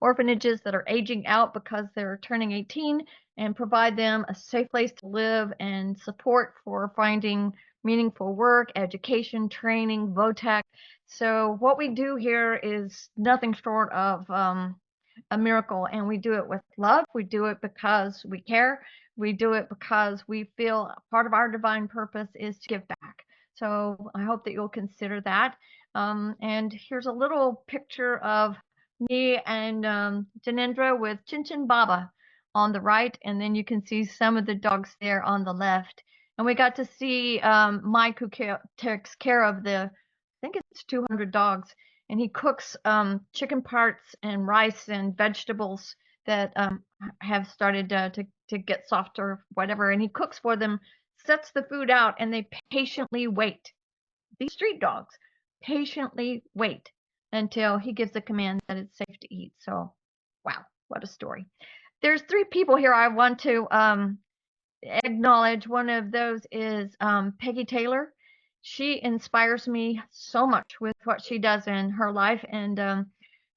orphanages that are aging out because they're turning 18 and provide them a safe place to live and support for finding meaningful work, education, training, VOTEC. So what we do here is nothing short of a miracle, and we do it with love. We do it because we care. We do it because we feel part of our divine purpose is to give back. So I hope that you'll consider that. And here's a little picture of me and Janendra with Chin Chin Baba on the right, and then you can see some of the dogs there on the left. And we got to see Mike, who takes care of I think it's 200 dogs, and he cooks chicken parts and rice and vegetables that have started to get soft or whatever. And he cooks for them, sets the food out, and they patiently wait. These street dogs patiently wait until he gives the command that it's safe to eat. So, wow, what a story. There's 3 people here I want to acknowledge. One of those is Peggy Taylor. She inspires me so much with what she does in her life, and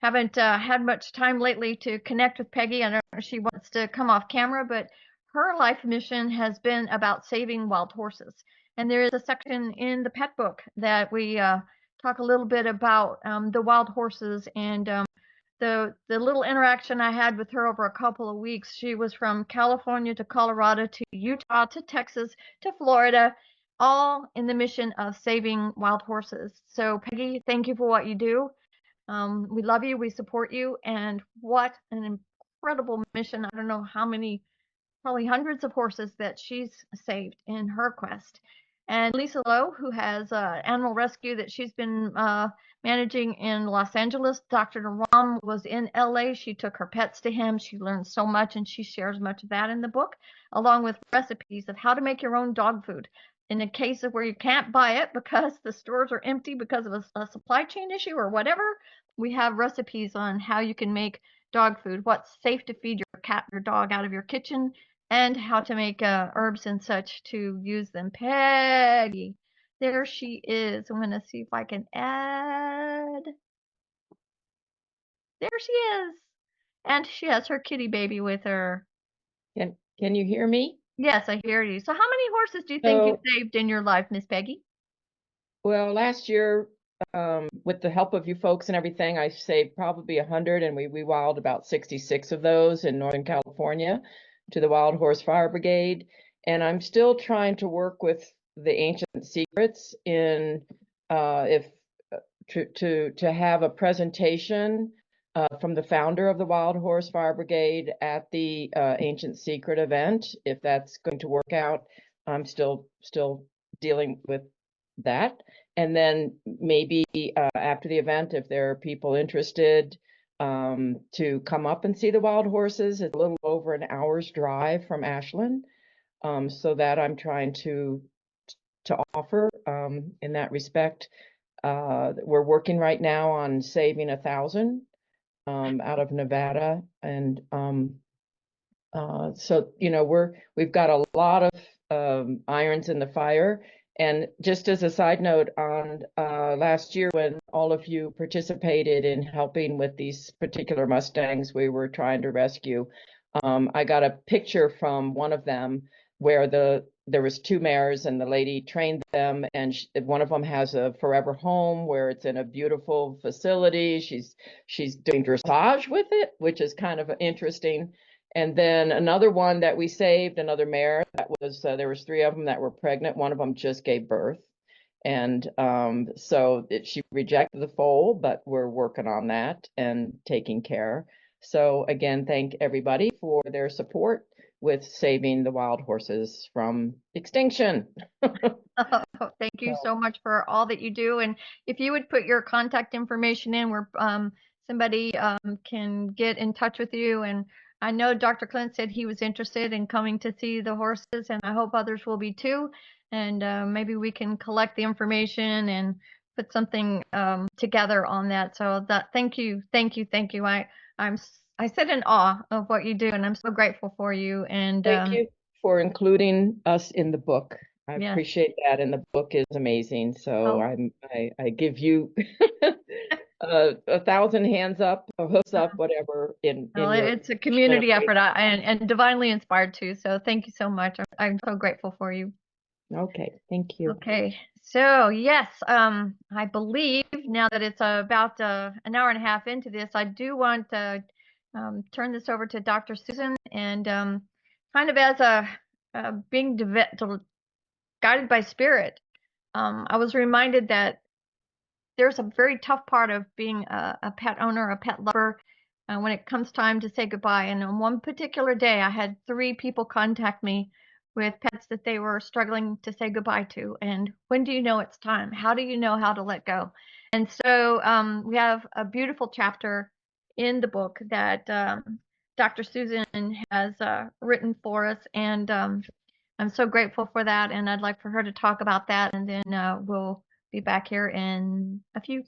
haven't had much time lately to connect with Peggy. I don't know if she wants to come off camera, but her life mission has been about saving wild horses. And there is a section in the pet book that we talk a little bit about the wild horses and the little interaction I had with her over a couple of weeks. She was from California to Colorado to Utah to Texas to Florida, all in the mission of saving wild horses. So Peggy, thank you for what you do. We love you, we support you, and what an incredible mission. I don't know how many, probably hundreds of horses that she's saved in her quest. And Lisa Lowe, who has animal rescue that she's been managing in Los Angeles. Dr. Naram was in LA. She took her pets to him. She learned so much, and she shares much of that in the book, along with recipes of how to make your own dog food. In a case of where you can't buy it because the stores are empty because of a supply chain issue or whatever, we have recipes on how you can make dog food, what's safe to feed your cat or dog out of your kitchen, and how to make herbs and such to use them. Peggy, there she is. I'm going to see if I can add. There she is. And she has her kitty baby with her. Can you hear me? Yes, I hear you. So how many horses do you think you saved in your life, Miss Peggy? Well, last year, with the help of you folks and everything, I saved probably 100, and we wilded about 66 of those in Northern California to the Wild Horse Fire Brigade. And I'm still trying to work with the Ancient Secrets in to have a presentation from the founder of the Wild Horse Fire Brigade at the Ancient Secret event. If that's going to work out, I'm still dealing with that. And then maybe after the event, if there are people interested to come up and see the wild horses, it's a little over an hour's drive from Ashland. So that I'm trying to offer in that respect. We're working right now on saving 1,000 out of Nevada, and so we've got a lot of irons in the fire. And just as a side note, on last year when all of you participated in helping with these particular Mustangs we were trying to rescue, I got a picture from one of them where there was 2 mares and the lady trained them, and one of them has a forever home where it's in a beautiful facility. She's doing dressage with it, which is kind of interesting. And then another one that we saved, another mare that was there was 3 of them that were pregnant. One of them just gave birth, and so she rejected the foal, but we're working on that and taking care. So again, thank everybody for their support with saving the wild horses from extinction. Thank you so much for all that you do. And if you would put your contact information in where somebody can get in touch with you. And I know Dr. Clint said he was interested in coming to see the horses, and I hope others will be too. And maybe we can collect the information and put something together on that. So thank you. I sit in awe of what you do, and I'm so grateful for you. And thank you for including us in the book. I appreciate that, and the book is amazing. So I give you 1,000 hands up, or hooks up, whatever. It's a community effort, and divinely inspired too. So thank you so much. I'm so grateful for you. Okay, thank you. Okay, so yes, I believe now that it's about an hour and a half into this, I do want to turn this over to Dr. Susan, and kind of as a being guided by spirit, I was reminded that there's a very tough part of being a pet owner, a pet lover, when it comes time to say goodbye. And on one particular day, I had 3 people contact me with pets that they were struggling to say goodbye to. And when do you know it's time? How do you know how to let go? And so we have a beautiful chapter in the book that Dr. Susan has written for us. And I'm so grateful for that. And I'd like for her to talk about that. And then we'll be back here in a few.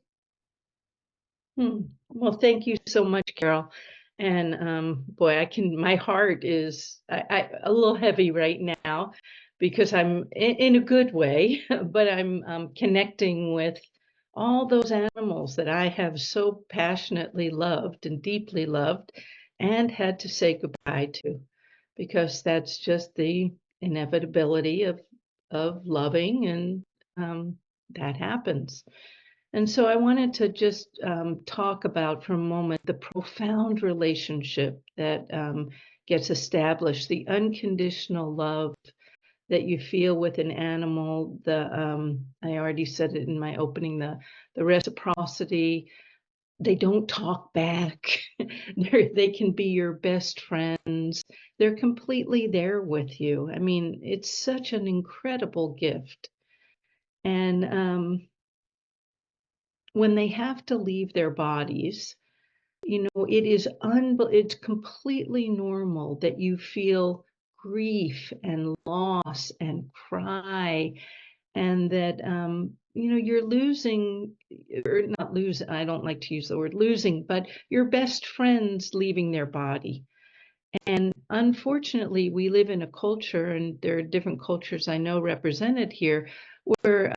Well, thank you so much, Carol. And boy, my heart is a little heavy right now because I'm in a good way, but I'm connecting with all those animals that I have so passionately loved and deeply loved and had to say goodbye to, because that's just the inevitability of loving, and that happens. And so I wanted to just talk about for a moment the profound relationship that gets established, the unconditional love that you feel with an animal. I already said it in my opening, the reciprocity, they don't talk back. They can be your best friends. They're completely there with you. I mean, it's such an incredible gift. And when they have to leave their bodies, it's completely normal that you feel grief and loss and cry, and that you're losing, or not lose, I don't like to use the word losing, but your best friends leaving their body. And unfortunately, we live in a culture, and there are different cultures I know represented here, where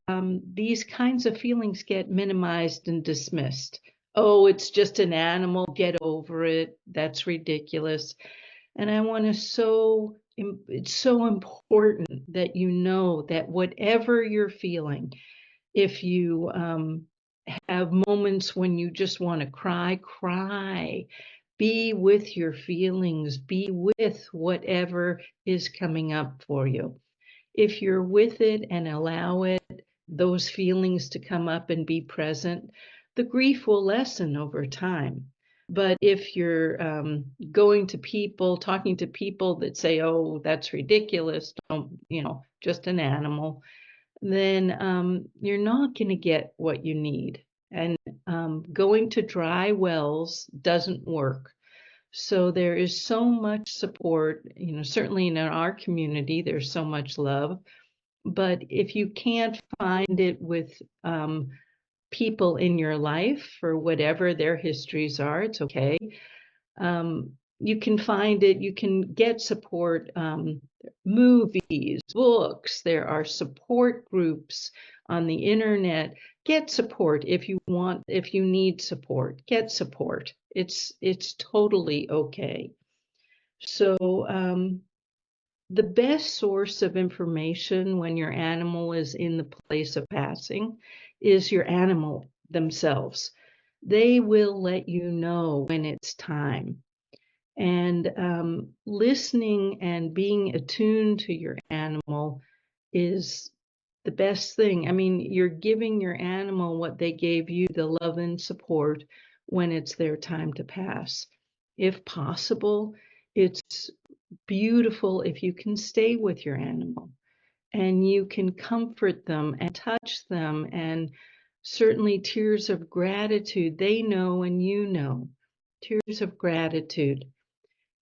these kinds of feelings get minimized and dismissed. Oh, it's just an animal, get over it. That's ridiculous. And it's so important that you know that whatever you're feeling, if you have moments when you just want to cry, cry. Be with your feelings, be with whatever is coming up for you. If you're with it and allow it, those feelings to come up and be present, the grief will lessen over time. But if you're going to people, talking to people that say, oh, that's ridiculous, don't, just an animal, then you're not going to get what you need. And going to dry wells doesn't work. So there is so much support, certainly in our community, there's so much love. But if you can't find it with people in your life, for whatever their histories are, it's okay. You can find it, you can get support, movies, books, there are support groups on the internet. Get support if you want, if you need support, get support. It's totally okay. So the best source of information when your animal is in the place of passing is your animal themselves. They will let you know when it's time. And listening and being attuned to your animal is the best thing. I mean, you're giving your animal what they gave you, the love and support, when it's their time to pass. If possible, it's beautiful if you can stay with your animal and you can comfort them and touch them, and certainly tears of gratitude. They know and you know. Tears of gratitude.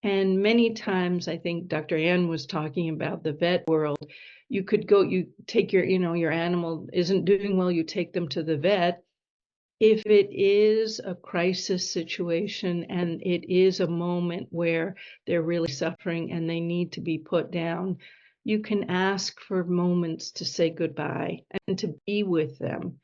And many times, I think Dr. Ann was talking about the vet world. You could go, you take your animal isn't doing well, you take them to the vet. If it is a crisis situation and it is a moment where they're really suffering and they need to be put down, you can ask for moments to say goodbye and to be with them.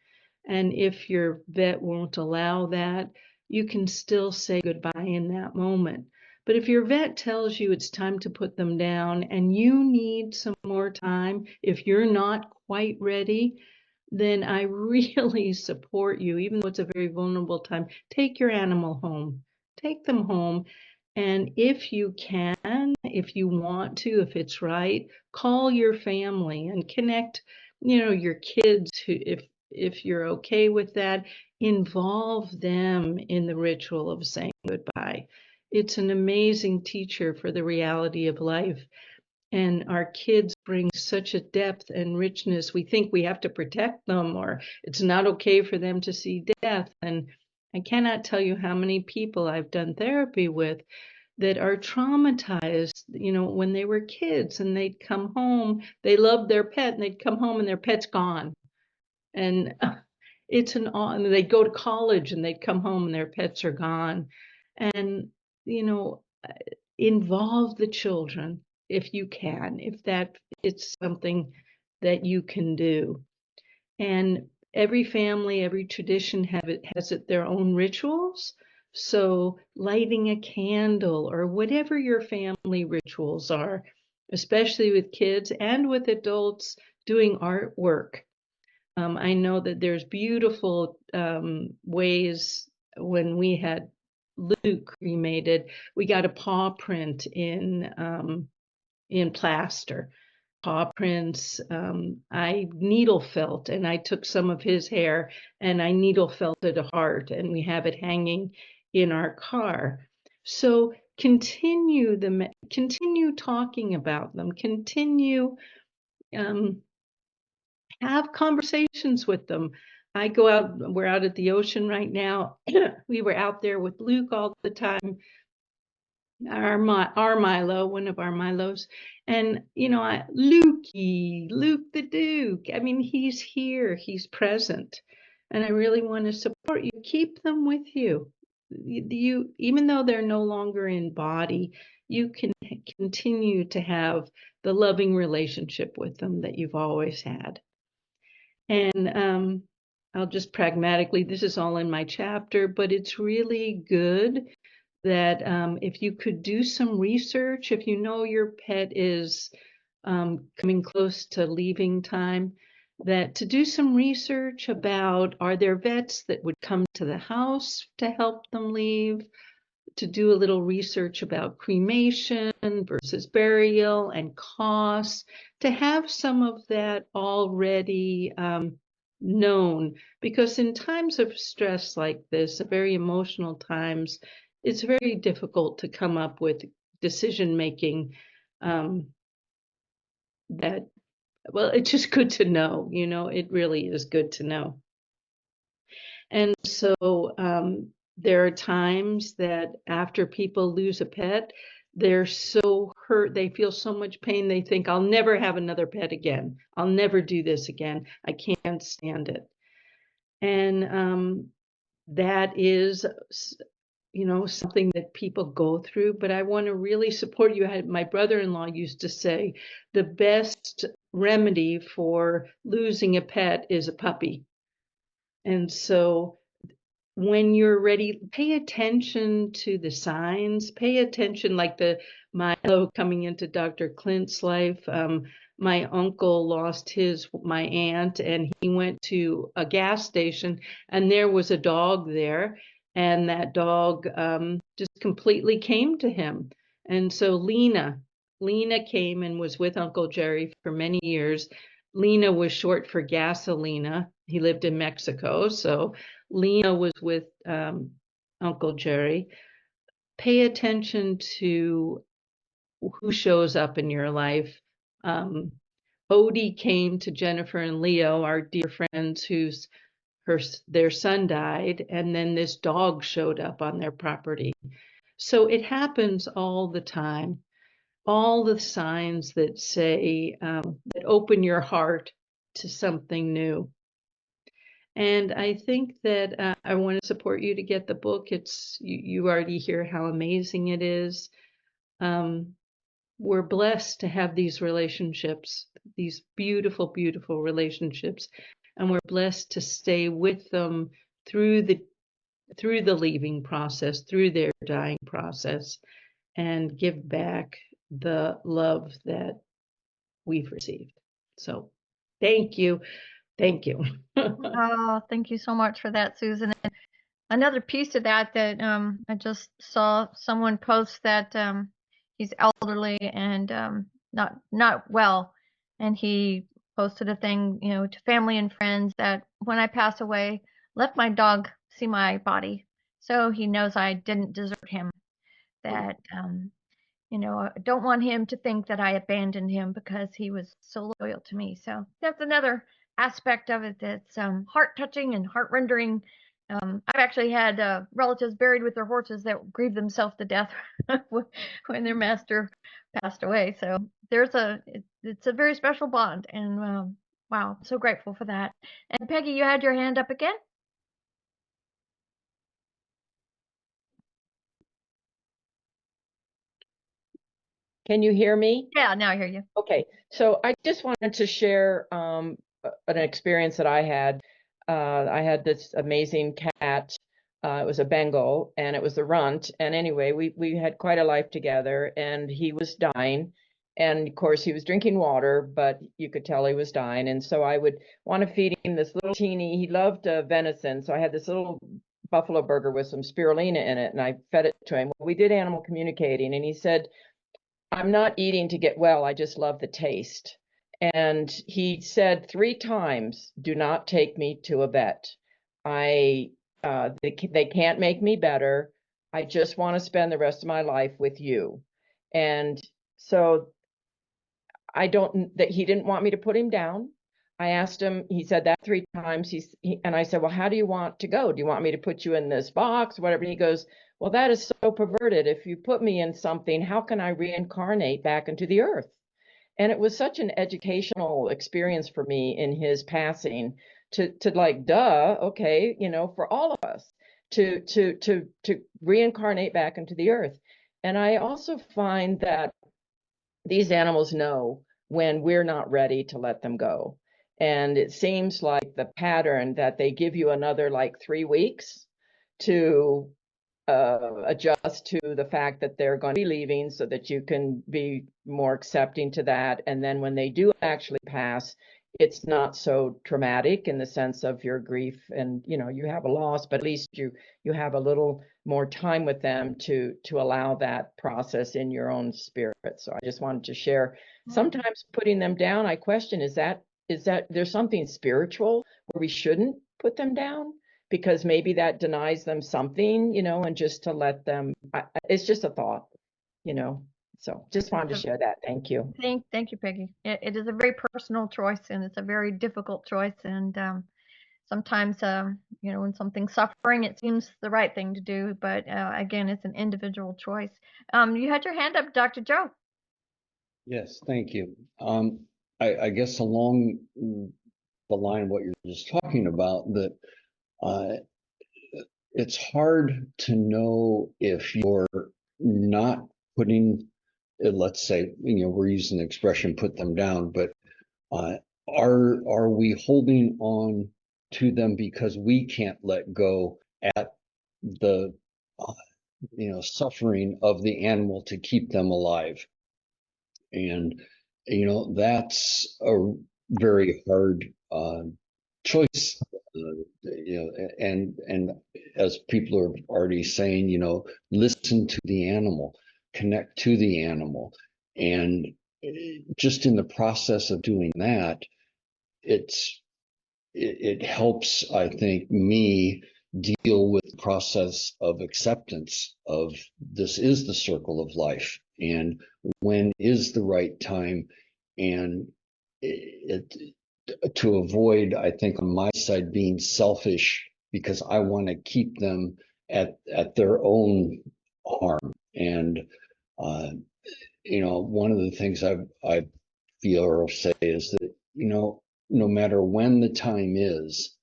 And if your vet won't allow that, you can still say goodbye in that moment. But if your vet tells you it's time to put them down and you need some more time, if you're not quite ready, then I really support you, even though it's a very vulnerable time. Take your animal home. Take them home. And if you can, if you want to, if it's right, call your family and connect, your kids, who, if you're okay with that, involve them in the ritual of saying goodbye. It's an amazing teacher for the reality of life. And our kids bring such a depth and richness. We think we have to protect them, or it's not okay for them to see death. And I cannot tell you how many people I've done therapy with that are traumatized, when they were kids and they'd come home, they loved their pet, and they'd come home and their pet's gone. And and they'd go to college and they'd come home and their pets are gone. And, involve the children if you can, if it's something that you can do. And every family, every tradition has their own rituals. So lighting a candle or whatever your family rituals are, especially with kids and with adults, doing artwork. I know that there's beautiful ways. When we had Luke cremated, we got a paw print in plaster, paw prints. I needle felt, and I took some of his hair and I needle felted a heart, and we have it hanging in our car. So continue talking about them, continue have conversations with them. I go out, we're out at the ocean right now. We were out there with Luke all the time, our Milo, one of our Milos. And, you know, Luke the Duke, I mean, he's here, he's present. And I really want to support you. Keep them with you. You, even though they're no longer in body, you can continue to have the loving relationship with them that you've always had. And I'll just pragmatically, this is all in my chapter, but it's really good that if you could do some research, if you know your pet is coming close to leaving time, that to do some research about, are there vets that would come to the house to help them leave? To do a little research about cremation versus burial and costs, to have some of that already known, because in times of stress like this, very emotional times, it's very difficult to come up with decision making that, well, it's just good to know, you know, it really is good to know. And so there are times that after people lose a pet, they're so hurt, they feel so much pain, they think, I'll never have another pet again. I'll never do this again. I can't stand it. And that is, you know, something that people go through, but I want to really support you. My brother-in-law used to say, the best remedy for losing a pet is a puppy. And so when you're ready, pay attention to the signs, pay attention, like the Milo coming into Dr. Clint's life. My uncle lost my aunt, and he went to a gas station, and there was a dog there, and that dog just completely came to him. And so Lena came and was with Uncle Jerry for many years. Lena was short for Gasolina. He lived in Mexico, so Lena was with Uncle Jerry. Pay attention to who shows up in your life. Odie came to Jennifer and Leo, our dear friends, their son died, and then this dog showed up on their property. So it happens all the time. All the signs that say, that open your heart to something new. And I think that I want to support you to get the book. You already hear how amazing it is. We're blessed to have these relationships, these beautiful, beautiful relationships, and we're blessed to stay with them through the leaving process, through their dying process, and give back the love that we've received. So thank you. Thank you. Oh, thank you so much for that, Susan. And another piece of that I just saw someone post that he's elderly and not well, and he posted a thing, you know, to family and friends that when I pass away, let my dog see my body, so he knows I didn't desert him. That you know, I don't want him to think that I abandoned him because he was so loyal to me. So that's another aspect of it that's heart-touching and heart-rendering. I've actually had relatives buried with their horses that grieved themselves to death when their master passed away. So it's a very special bond, and wow, I'm so grateful for that. And Peggy, you had your hand up again? Can you hear me? Yeah, now I hear you. Okay, so I just wanted to share an experience that I had. I had this amazing cat. It was a Bengal, and it was the runt. And anyway, we had quite a life together, and he was dying. And of course, he was drinking water, but you could tell he was dying. And so I would want to feed him this little teeny, he loved venison. So I had this little buffalo burger with some spirulina in it, and I fed it to him. We did animal communicating, and he said, I'm not eating to get well, I just love the taste. And he said 3 times, "Do not take me to a vet. They can't make me better. I just want to spend the rest of my life with you." And so he didn't want me to put him down. I asked him, he said that 3 times. And I said, "Well, how do you want to go? Do you want me to put you in this box, whatever?" And he goes, "Well, that is so perverted. If you put me in something, how can I reincarnate back into the earth?" And it was such an educational experience for me in his passing to like, duh, okay, for all of us to reincarnate back into the earth. And I also find that these animals know when we're not ready to let them go. And it seems like the pattern that they give you another like 3 weeks to adjust to the fact that they're going to be leaving so that you can be more accepting to that. And then when they do actually pass, it's not so traumatic in the sense of your grief and, you have a loss, but at least you have a little more time with them to allow that process in your own spirit. So I just wanted to share. Sometimes putting them down, I question, is that there's something spiritual where we shouldn't put them down? Because maybe that denies them something, and just to let them, it's just a thought, so just wanted to share that. Thank you. Thank you, Peggy. It is a very personal choice, and it's a very difficult choice. And sometimes, when something's suffering, it seems the right thing to do. But again, it's an individual choice. You had your hand up, Dr. Joe. Yes, thank you. I guess along the line of what you're just talking about, that it's hard to know if you're not putting, let's say, we're using the expression "put them down," but are we holding on to them because we can't let go at the suffering of the animal to keep them alive? And that's a very hard choice. And as people are already saying, listen to the animal, connect to the animal, and just in the process of doing that, it helps, I think, me deal with the process of acceptance of this is the circle of life, and when is the right time, and to avoid, I think, on my side, being selfish because I want to keep them at their own harm. And one of the things I feel or say is that no matter when the time is,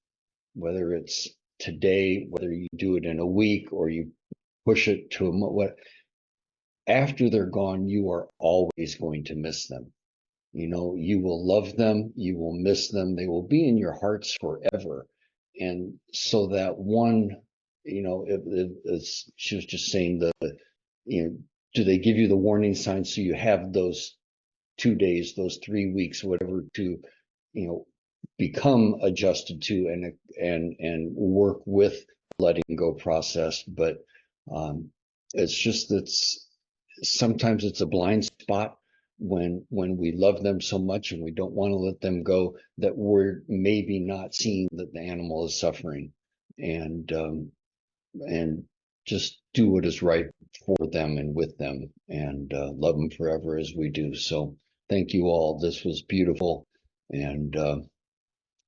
whether it's today, whether you do it in a week or you push it to after they're gone, you are always going to miss them. You will love them, you will miss them, they will be in your hearts forever. And so that one, as she was just saying, do they give you the warning signs so you have those 2 days, those 3 weeks, whatever, to, become adjusted to and work with letting go process. But it's just that sometimes it's a blind spot when we love them so much and we don't want to let them go, that we're maybe not seeing that the animal is suffering, and just do what is right for them and with them, and love them forever as we do. So thank you all. This was beautiful, and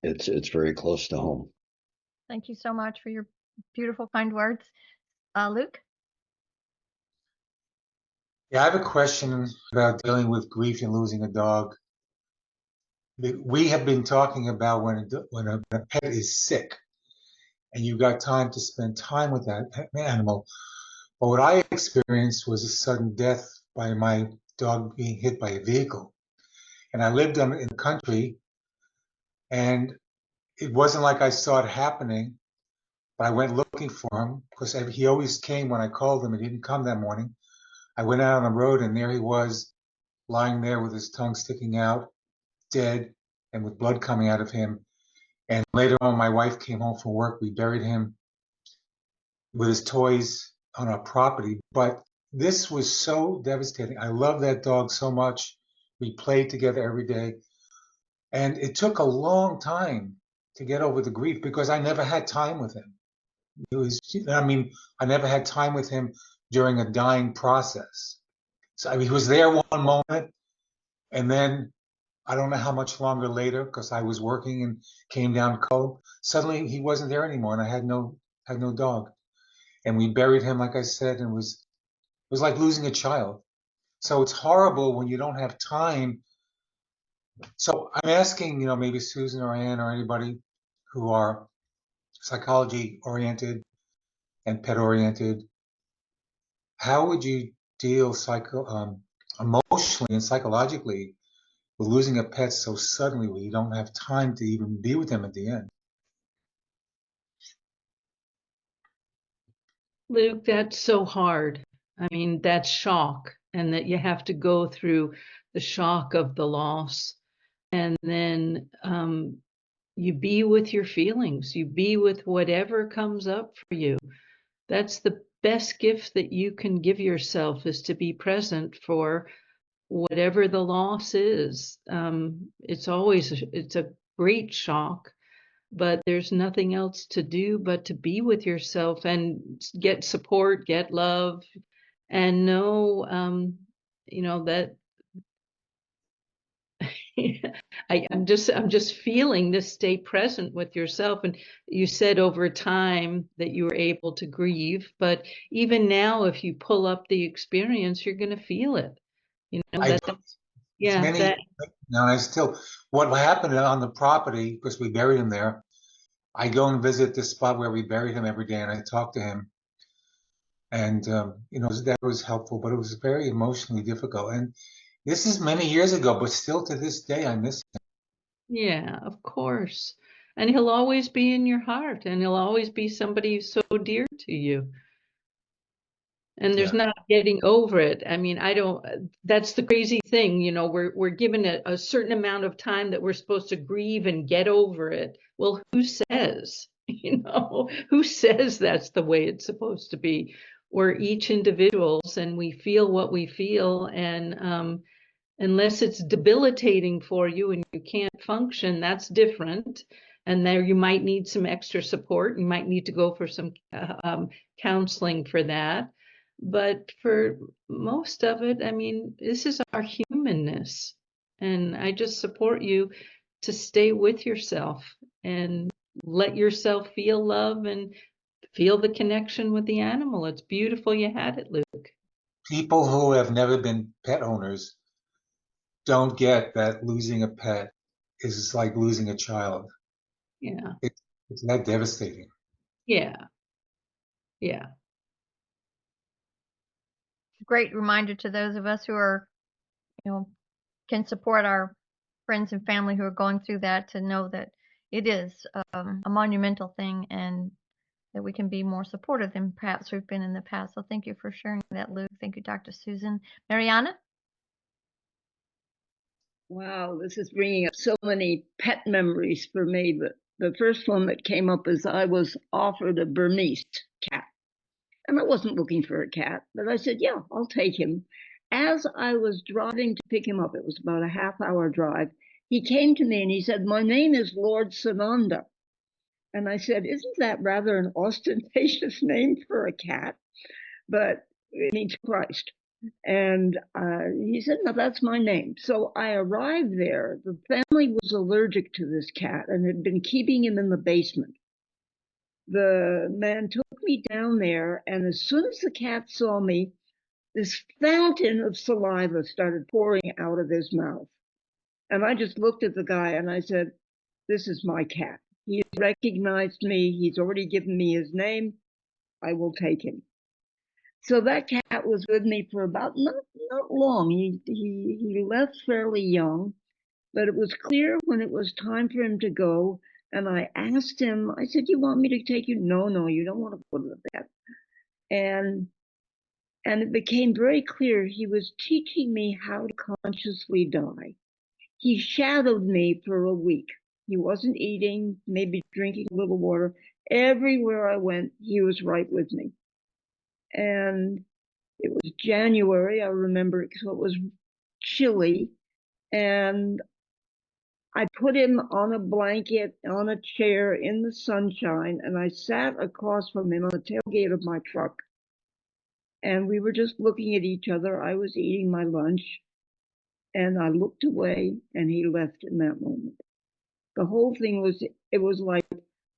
it's very close to home. Thank you so much for your beautiful, kind words. Luke? Yeah, I have a question about dealing with grief and losing a dog. We have been talking about when a pet is sick and you got time to spend time with that animal. But what I experienced was a sudden death by my dog being hit by a vehicle. And I lived in the country, and it wasn't like I saw it happening, but I went looking for him because he always came when I called him, and he didn't come that morning. I went out on the road, and there he was, lying there with his tongue sticking out, dead, and with blood coming out of him. And later on, my wife came home from work. We buried him with his toys on our property. But this was so devastating. I love that dog so much. We played together every day. And it took a long time to get over the grief because I never had time with him. I never had time with him during a dying process. So he was there one moment, and then I don't know how much longer later, because I was working and came down cold. Suddenly he wasn't there anymore, and I had no dog. And we buried him, like I said, and it was like losing a child. So it's horrible when you don't have time. So I'm asking, maybe Susan or Ann or anybody who are psychology oriented and pet oriented, how would you deal emotionally and psychologically with losing a pet so suddenly where you don't have time to even be with them at the end? Luke, that's so hard. I mean, that's shock, and that you have to go through the shock of the loss, and then you be with your feelings, you be with whatever comes up for you. That's the best gift that you can give yourself, is to be present for whatever the loss is. It's a great shock, but there's nothing else to do but to be with yourself and get support, get love, and know, that I'm just feeling this. Stay present with yourself. And you said over time that you were able to grieve, but even now, if you pull up the experience, you're going to feel it. It's many now, and I still, what happened on the property, because we buried him there, I go and visit the spot where we buried him every day, and I talk to him, and that was helpful, but it was very emotionally difficult. And this is many years ago, but still to this day, I miss him. Yeah, of course. And he'll always be in your heart, and he'll always be somebody so dear to you. And there's not getting over it. I mean, that's the crazy thing, we're given a certain amount of time that we're supposed to grieve and get over it. Well, who says, who says that's the way it's supposed to be? We're each individuals, and we feel what we feel. And unless it's debilitating for you and you can't function, that's different. And there you might need some extra support. You might need to go for some counseling for that. But for most of it, I mean, this is our humanness. And I just support you to stay with yourself and let yourself feel love and feel the connection with the animal. It's beautiful you had it, Luke. People who have never been pet owners don't get that losing a pet is like losing a child. Yeah. It's that devastating. Yeah. Yeah. Great reminder to those of us who are, can support our friends and family who are going through that, to know that it is a monumental thing, and that we can be more supportive than perhaps we've been in the past. So thank you for sharing that, Luke. Thank you, Dr. Susan. Mariana? Wow, this is bringing up so many pet memories for me. But the first one that came up is I was offered a Bernese cat. And I wasn't looking for a cat, but I said, yeah, I'll take him. As I was driving to pick him up, it was about a half-hour drive, he came to me and he said, my name is Lord Sananda. And I said, isn't that rather an ostentatious name for a cat? But it means Christ. And he said, no, that's my name. So I arrived there. The family was allergic to this cat and had been keeping him in the basement. The man took me down there, and as soon as the cat saw me, this fountain of saliva started pouring out of his mouth. And I just looked at the guy and I said, this is my cat. He has recognized me. He's already given me his name. I will take him. So that cat was with me for about not long. He left fairly young, but it was clear when it was time for him to go. And I asked him, I said, you want me to take you? No, you don't want to go to the vet. And it became very clear he was teaching me how to consciously die. He shadowed me for a week. He wasn't eating, maybe drinking a little water. Everywhere I went, he was right with me. And it was January, I remember, so it was chilly. And I put him on a blanket, on a chair in the sunshine, and I sat across from him on the tailgate of my truck. And we were just looking at each other. I was eating my lunch, and I looked away, and he left in that moment. The whole thing was, it was like,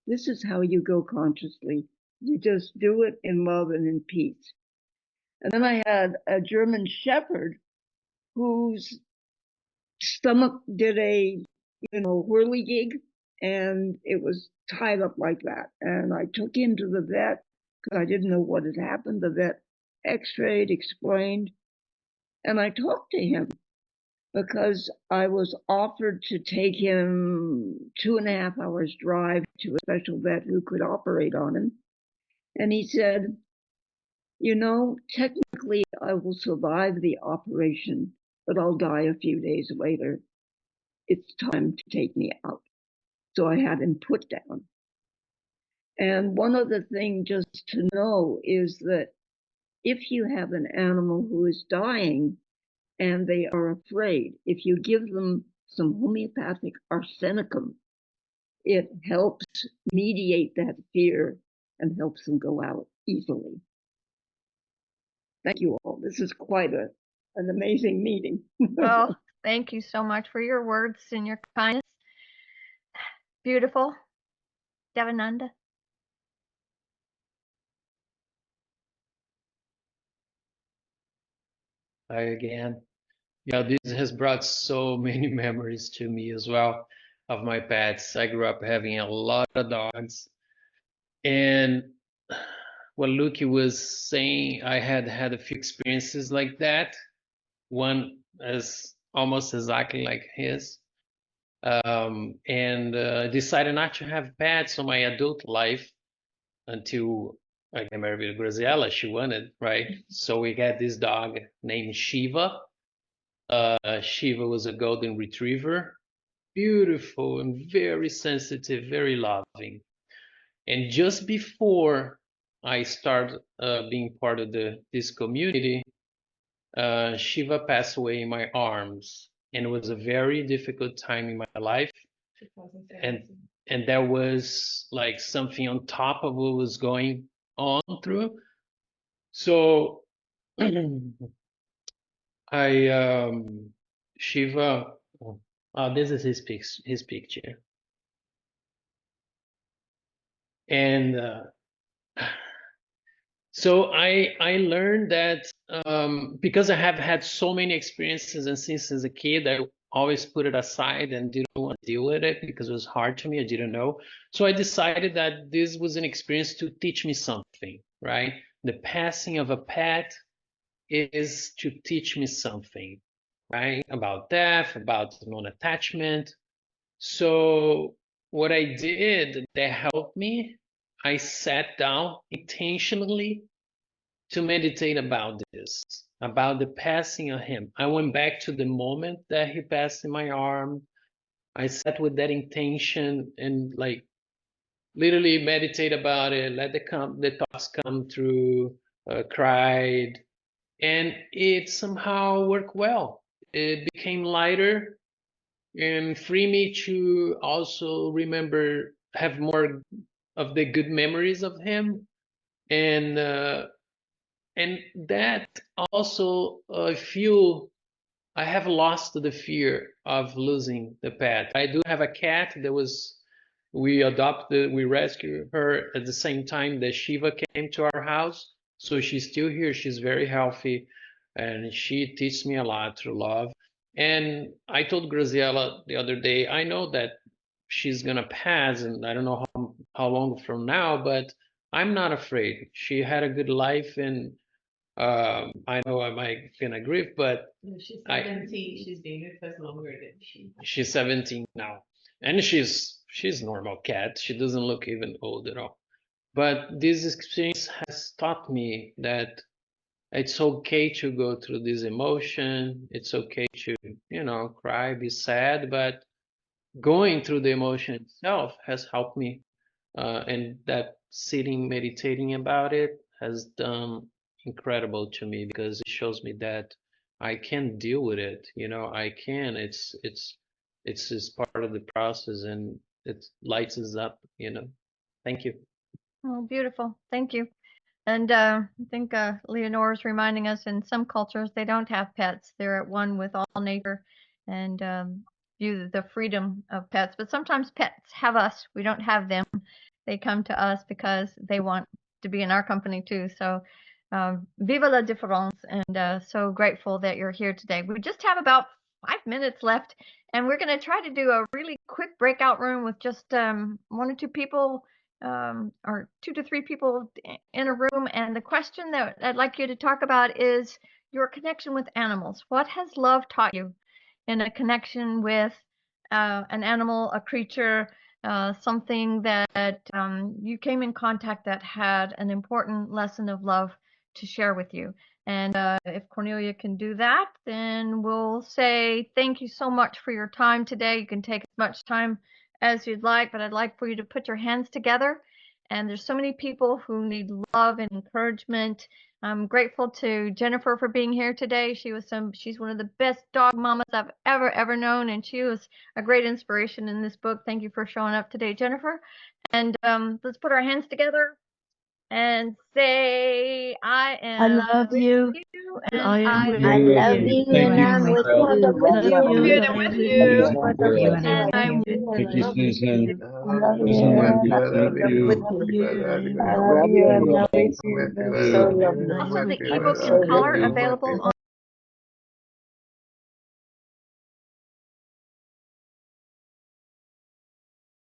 this is how you go consciously. You just do it in love and in peace. And then I had a German Shepherd whose stomach did a, whirligig, and it was tied up like that. And I took him to the vet because I didn't know what had happened. The vet x-rayed, explained, and I talked to him because I was offered to take him 2.5 hours drive to a special vet who could operate on him. And he said, technically I will survive the operation, but I'll die a few days later. It's time to take me out. So I had him put down. And one other thing just to know is that if you have an animal who is dying and they are afraid, if you give them some homeopathic arsenicum, it helps mediate that fear and helps them go out easily. Thank you all. This is quite an amazing meeting. Well, thank you so much for your words and your kindness. Beautiful. Devananda. Hi again. Yeah, this has brought so many memories to me as well of my pets. I grew up having a lot of dogs. And what Lucy was saying, I had a few experiences like that. One is almost exactly like his. And decided not to have pets on my adult life until I got married with Graziella. She wanted, right? So we got this dog named Shiva. Shiva was a golden retriever, beautiful and very sensitive, very loving. And just before I started being part of this community, Shiva passed away in my arms, and it was a very difficult time in my life. And there was like something on top of what was going on through. So Shiva, this is his picture. And so I learned that because I have had so many experiences, and since as a kid I always put it aside and didn't want to deal with it because it was hard to me. I didn't know. So I decided that this was an experience to teach me something, right? The passing of a pet is to teach me something, right? About death, about non-attachment. So what I did that helped me, I sat down intentionally to meditate about this, about the passing of him. I went back to the moment that he passed in my arm. I sat with that intention and like literally meditate about it, let the thoughts come through, cried, and it somehow worked well. It became lighter and free me to also remember, have more of the good memories of him, and that also feel I have lost the fear of losing the pet. I do have a cat that we rescued her at the same time that Shiva came to our house. So she's still here. She's very healthy, and she teaches me a lot through love. And I told Graziella the other day, I know that she's gonna pass, and I don't know how long from now, but I'm not afraid. She had a good life, and I know I might gonna grieve, but No, she's 17. She's been with us longer than she. She's 17 now, and she's normal cat. She doesn't look even old at all. But this experience has taught me that it's okay to go through this emotion. It's okay to, cry, be sad, but going through the emotion itself has helped me. And that sitting, meditating about it has done incredible to me because it shows me that I can deal with it. I can. it's just part of the process, and it lights us up, Thank you. Oh, beautiful. Thank you. And I think Leonore is reminding us in some cultures they don't have pets. They're at one with all nature and view the freedom of pets. But sometimes pets have us. We don't have them. They come to us because they want to be in our company too. So viva la différence. And so grateful that you're here today. We just have about 5 minutes left, and we're going to try to do a really quick breakout room with just 1 or 2 people or 2 to 3 people in a room. And the question that I'd like you to talk about is your connection with animals. What has love taught you in a connection with an animal, a creature, something that you came in contact that had an important lesson of love to share with you? And if Cornelia can do that, then we'll say thank you so much for your time today. You can take as much time as you'd like, but I'd like for you to put your hands together. And there's so many people who need love and encouragement. I'm grateful to Jennifer for being here today. She's one of the best dog mamas I've ever known, and she was a great inspiration in this book. Thank you for showing up today, Jennifer. And let's put our hands together and say, I love you. and I am with I you. love And you I and I'm am with with you. you. I love Love you. you. and I with am with you. you. I love you and And I'm I'm with with you. you. Thank you, I'm with Susan. you. I love you Susan, and love I'm you. Thank with you. you. I I love love you you. and I'm I'm with with you. you. You're so You. lovely. also the I'm ebook So in with color lovely. you. available